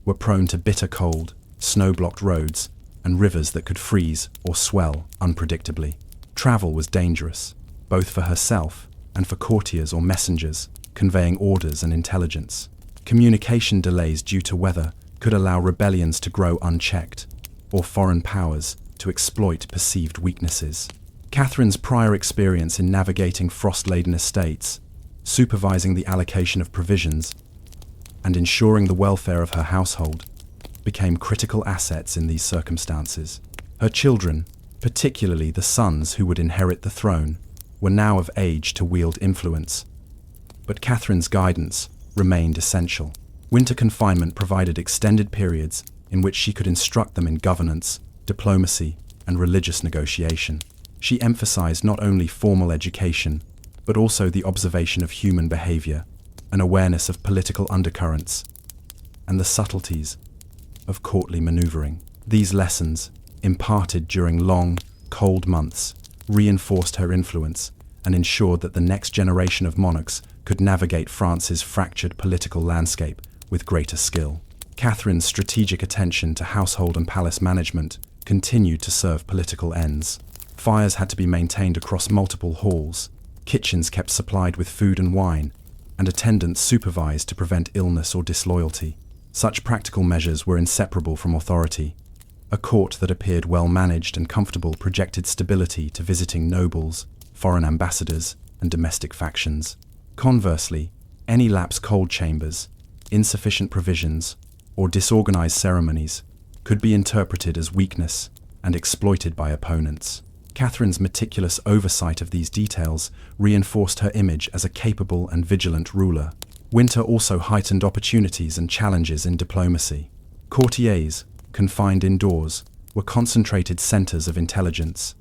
were prone to bitter cold, snow-blocked roads, and rivers that could freeze or swell unpredictably. Travel was dangerous, both for herself and for courtiers or messengers conveying orders and intelligence. Communication delays due to weather could allow rebellions to grow unchecked, or foreign powers to exploit perceived weaknesses. Catherine's prior experience in navigating frost-laden estates, supervising the allocation of provisions, and ensuring the welfare of her household, became critical assets in these circumstances. Her children, particularly the sons who would inherit the throne, were now of age to wield influence, but Catherine's guidance remained essential. Winter confinement provided extended periods in which she could instruct them in governance, diplomacy, and religious negotiation. She emphasized not only formal education, but also the observation of human behavior, an awareness of political undercurrents, and the subtleties of courtly maneuvering. These lessons, imparted during long, cold months, reinforced her influence and ensured that the next generation of monarchs could navigate France's fractured political landscape with greater skill. Catherine's strategic attention to household and palace management continued to serve political ends. Fires had to be maintained across multiple halls, kitchens kept supplied with food and wine, and attendants supervised to prevent illness or disloyalty. Such practical measures were inseparable from authority. A court that appeared well managed and comfortable projected stability to visiting nobles, foreign ambassadors, and domestic factions. Conversely, any lapse cold chambers, insufficient provisions, or disorganized ceremonies could be interpreted as weakness and exploited by opponents. Catherine's meticulous oversight of these details reinforced her image as a capable and vigilant ruler. Winter also heightened opportunities and challenges in diplomacy. Courtiers, confined indoors, were concentrated centers of intelligence.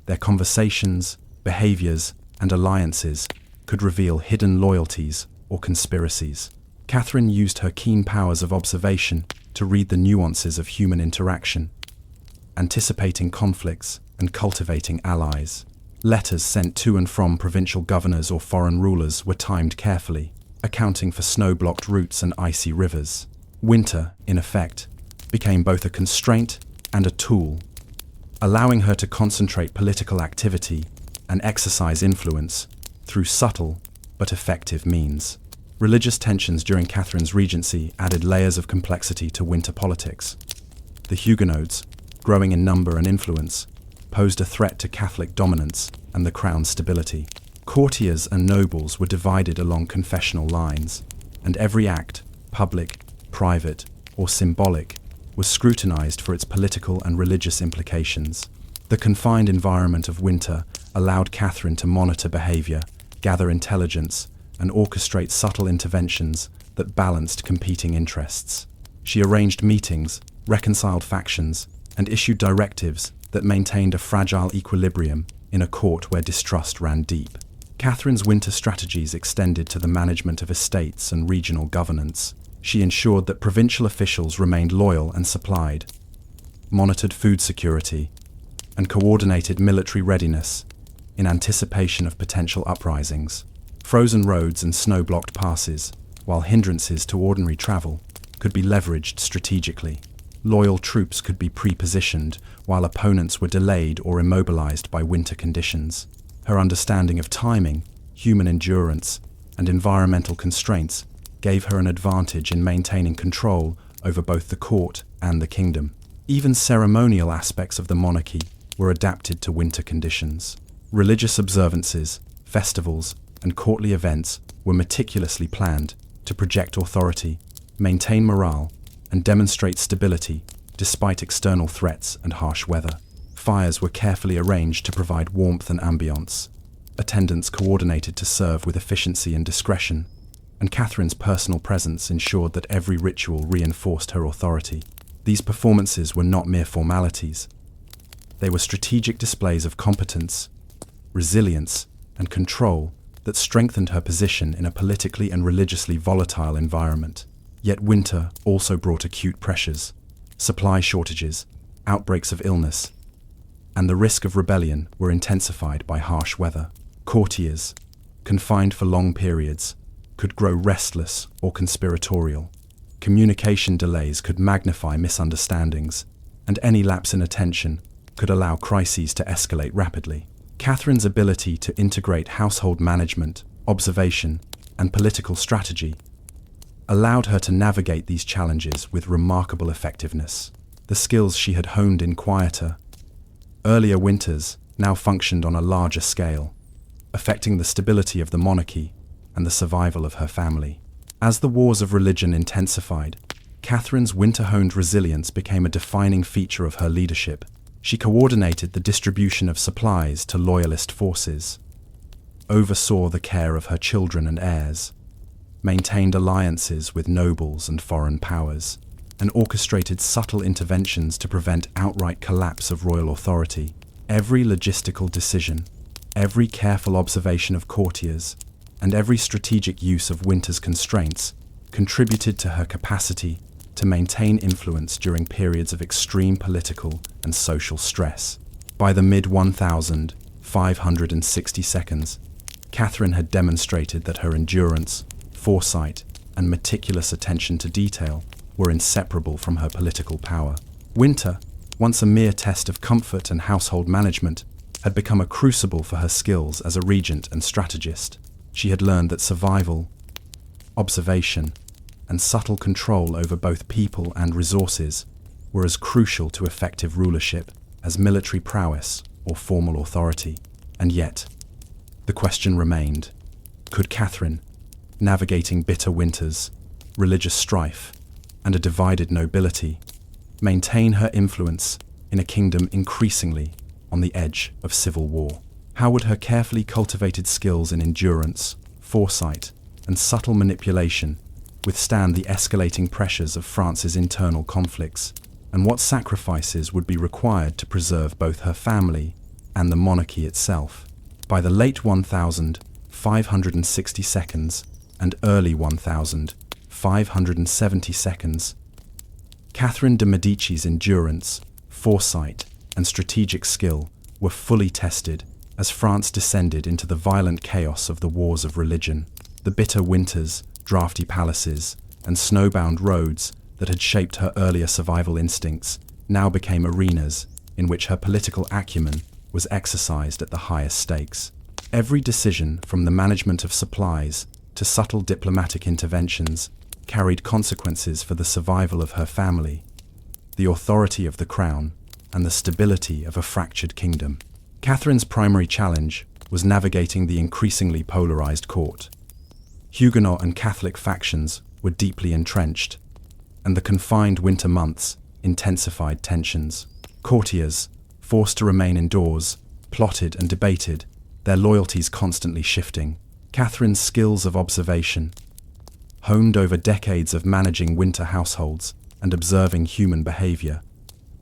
Their conversations, behaviors, and alliances could reveal hidden loyalties or conspiracies. Catherine used her keen powers of observation to read the nuances of human interaction, anticipating conflicts and cultivating allies. Letters sent to and from provincial governors or foreign rulers were timed carefully, accounting for snow-blocked routes and icy rivers. Winter, in effect, became both a constraint and a tool, allowing her to concentrate political activity and exercise influence through subtle but effective means. Religious tensions during Catherine's regency added layers of complexity to winter politics. The Huguenots, growing in number and influence, posed a threat to Catholic dominance and the crown's stability. Courtiers and nobles were divided along confessional lines, and every act, public, private, or symbolic, was scrutinized for its political and religious implications. The confined environment of winter allowed Catherine to monitor behavior, gather intelligence, and orchestrate subtle interventions that balanced competing interests. She arranged meetings, reconciled factions, and issued directives that maintained a fragile equilibrium in a court where distrust ran deep. Catherine's winter strategies extended to the management of estates and regional governance. She ensured that provincial officials remained loyal and supplied, monitored food security, and coordinated military readiness in anticipation of potential uprisings. Frozen roads and snow-blocked passes, while hindrances to ordinary travel, could be leveraged strategically. Loyal troops could be pre-positioned, while opponents were delayed or immobilized by winter conditions. Her understanding of timing, human endurance, and environmental constraints gave her an advantage in maintaining control over both the court and the kingdom. Even ceremonial aspects of the monarchy were adapted to winter conditions. Religious observances, festivals, and courtly events were meticulously planned to project authority, maintain morale, and demonstrate stability despite external threats and harsh weather. Fires were carefully arranged to provide warmth and ambience. Attendants coordinated to serve with efficiency and discretion, and Catherine's personal presence ensured that every ritual reinforced her authority. These performances were not mere formalities. They were strategic displays of competence, resilience, and control that strengthened her position in a politically and religiously volatile environment. Yet winter also brought acute pressures. Supply shortages, outbreaks of illness, and the risk of rebellion were intensified by harsh weather. Courtiers, confined for long periods, could grow restless or conspiratorial. Communication delays could magnify misunderstandings, and any lapse in attention could allow crises to escalate rapidly. Catherine's ability to integrate household management, observation, and political strategy allowed her to navigate these challenges with remarkable effectiveness. The skills she had honed in quieter, earlier winters now functioned on a larger scale, affecting the stability of the monarchy and the survival of her family. As the wars of religion intensified, Catherine's winter-honed resilience became a defining feature of her leadership. She coordinated the distribution of supplies to loyalist forces, oversaw the care of her children and heirs, maintained alliances with nobles and foreign powers, and orchestrated subtle interventions to prevent outright collapse of royal authority. Every logistical decision, every careful observation of courtiers, and every strategic use of winter's constraints contributed to her capacity to maintain influence during periods of extreme political and social stress. By the mid-1560s, Catherine had demonstrated that her endurance, foresight, and meticulous attention to detail were inseparable from her political power. Winter, once a mere test of comfort and household management, had become a crucible for her skills as a regent and strategist. She had learned that survival, observation, and subtle control over both people and resources were as crucial to effective rulership as military prowess or formal authority. And yet, the question remained: could Catherine, navigating bitter winters, religious strife, and a divided nobility, maintain her influence in a kingdom increasingly on the edge of civil war? How would her carefully cultivated skills in endurance, foresight, and subtle manipulation withstand the escalating pressures of France's internal conflicts? And what sacrifices would be required to preserve both her family and the monarchy itself? By the late 1562 and early 1570, Catherine de' Medici's endurance, foresight, and strategic skill were fully tested as France descended into the violent chaos of the wars of religion. The bitter winters, drafty palaces, and snowbound roads that had shaped her earlier survival instincts now became arenas in which her political acumen was exercised at the highest stakes. Every decision, from the management of supplies to subtle diplomatic interventions, carried consequences for the survival of her family, the authority of the crown, and the stability of a fractured kingdom. Catherine's primary challenge was navigating the increasingly polarized court. Huguenot and Catholic factions were deeply entrenched, and the confined winter months intensified tensions. Courtiers, forced to remain indoors, plotted and debated, their loyalties constantly shifting. Catherine's skills of observation, honed over decades of managing winter households and observing human behavior,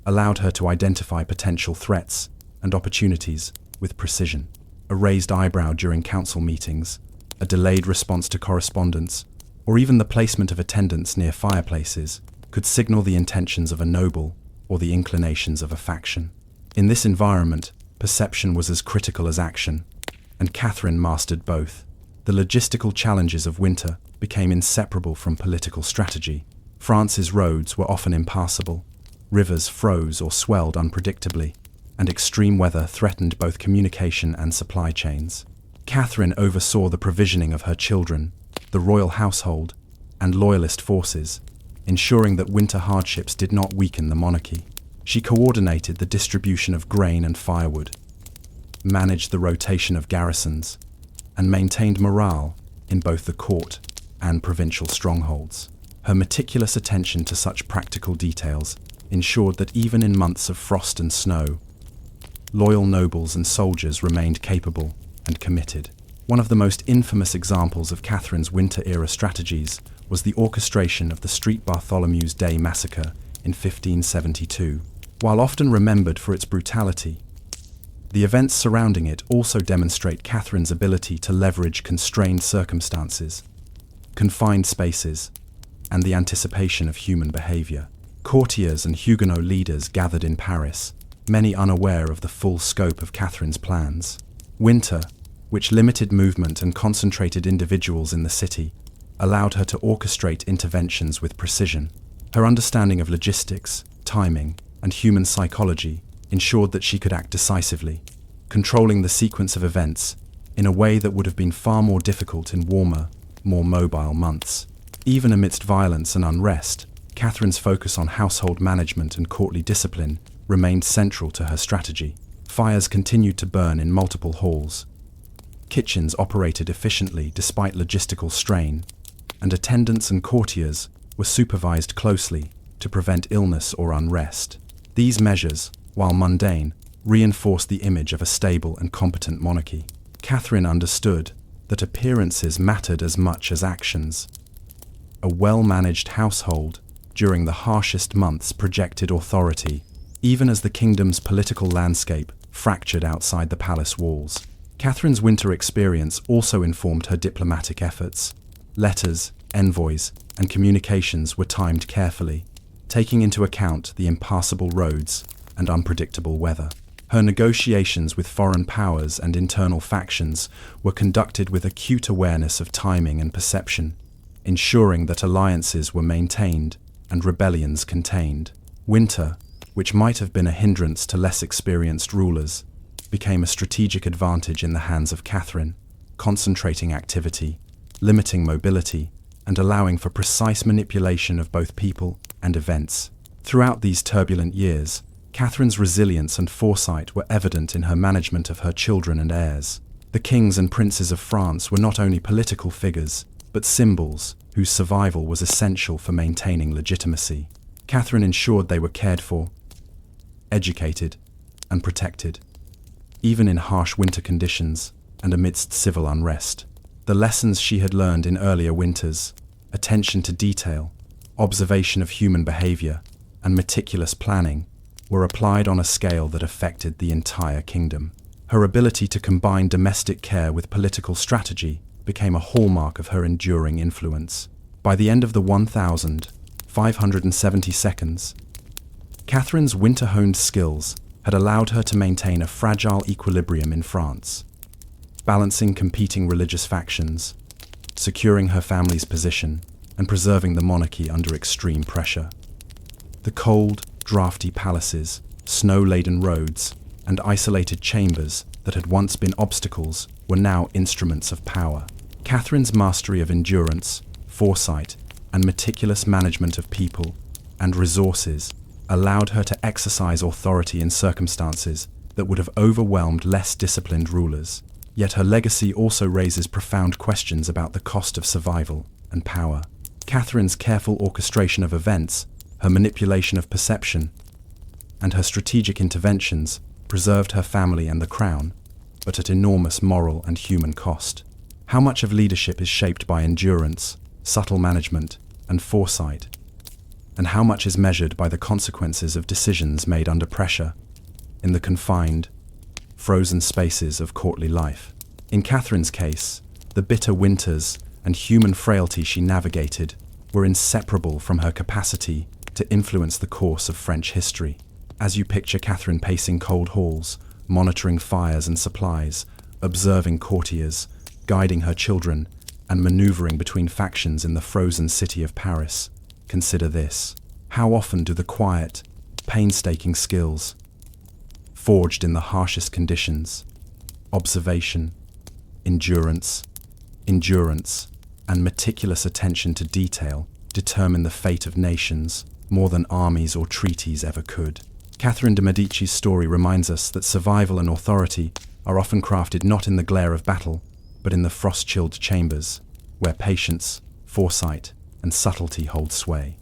allowed her to identify potential threats and opportunities with precision. A raised eyebrow during council meetings, a delayed response to correspondence, or even the placement of attendants near fireplaces could signal the intentions of a noble or the inclinations of a faction. In this environment, perception was as critical as action, and Catherine mastered both. The logistical challenges of winter became inseparable from political strategy. France's roads were often impassable, rivers froze or swelled unpredictably, and extreme weather threatened both communication and supply chains. Catherine oversaw the provisioning of her children, the royal household, and loyalist forces, ensuring that winter hardships did not weaken the monarchy. She coordinated the distribution of grain and firewood, managed the rotation of garrisons, and maintained morale in both the court and provincial strongholds. Her meticulous attention to such practical details ensured that even in months of frost and snow, loyal nobles and soldiers remained capable and committed. One of the most infamous examples of Catherine's winter-era strategies was the orchestration of the Street Bartholomew's Day massacre in 1572. While often remembered for its brutality, the events surrounding it also demonstrate Catherine's ability to leverage constrained circumstances, confined spaces, and the anticipation of human behavior. Courtiers and Huguenot leaders gathered in Paris, many unaware of the full scope of Catherine's plans. Winter, which limited movement and concentrated individuals in the city, allowed her to orchestrate interventions with precision. Her understanding of logistics, timing, and human psychology ensured that she could act decisively, controlling the sequence of events in a way that would have been far more difficult in warmer, more mobile months. Even amidst violence and unrest, Catherine's focus on household management and courtly discipline remained central to her strategy. Fires continued to burn in multiple halls. Kitchens operated efficiently despite logistical strain, and attendants and courtiers were supervised closely to prevent illness or unrest. These measures, while mundane, reinforced the image of a stable and competent monarchy. Catherine understood that appearances mattered as much as actions. A well-managed household during the harshest months projected authority, even as the kingdom's political landscape fractured outside the palace walls. Catherine's winter experience also informed her diplomatic efforts. Letters, envoys, and communications were timed carefully, taking into account the impassable roads and unpredictable weather. Her negotiations with foreign powers and internal factions were conducted with acute awareness of timing and perception, ensuring that alliances were maintained and rebellions contained. Winter, which might have been a hindrance to less experienced rulers, became a strategic advantage in the hands of Catherine, concentrating activity, limiting mobility, and allowing for precise manipulation of both people and events. Throughout these turbulent years, Catherine's resilience and foresight were evident in her management of her children and heirs. The kings and princes of France were not only political figures, but symbols whose survival was essential for maintaining legitimacy. Catherine ensured they were cared for, educated, and protected, even in harsh winter conditions and amidst civil unrest. The lessons she had learned in earlier winters, attention to detail, observation of human behavior, and meticulous planning, were applied on a scale that affected the entire kingdom. Her ability to combine domestic care with political strategy became a hallmark of her enduring influence. By the end of the 1572, Catherine's winter-honed skills had allowed her to maintain a fragile equilibrium in France, balancing competing religious factions, securing her family's position, and preserving the monarchy under extreme pressure. The cold, drafty palaces, snow-laden roads, and isolated chambers that had once been obstacles were now instruments of power. Catherine's mastery of endurance, foresight, and meticulous management of people and resources allowed her to exercise authority in circumstances that would have overwhelmed less disciplined rulers. Yet her legacy also raises profound questions about the cost of survival and power. Catherine's careful orchestration of events, her manipulation of perception, and her strategic interventions preserved her family and the crown, but at enormous moral and human cost. How much of leadership is shaped by endurance, subtle management, and foresight, and how much is measured by the consequences of decisions made under pressure, in the confined, frozen spaces of courtly life? In Catherine's case, the bitter winters and human frailty she navigated were inseparable from her capacity to influence the course of French history. As you picture Catherine pacing cold halls, monitoring fires and supplies, observing courtiers, guiding her children, and maneuvering between factions in the frozen city of Paris, consider this. How often do the quiet, painstaking skills, forged in the harshest conditions, observation, endurance, and meticulous attention to detail, determine the fate of nations more than armies or treaties ever could? Catherine de' Medici's story reminds us that survival and authority are often crafted not in the glare of battle, but in the frost-chilled chambers, where patience, foresight, and subtlety hold sway.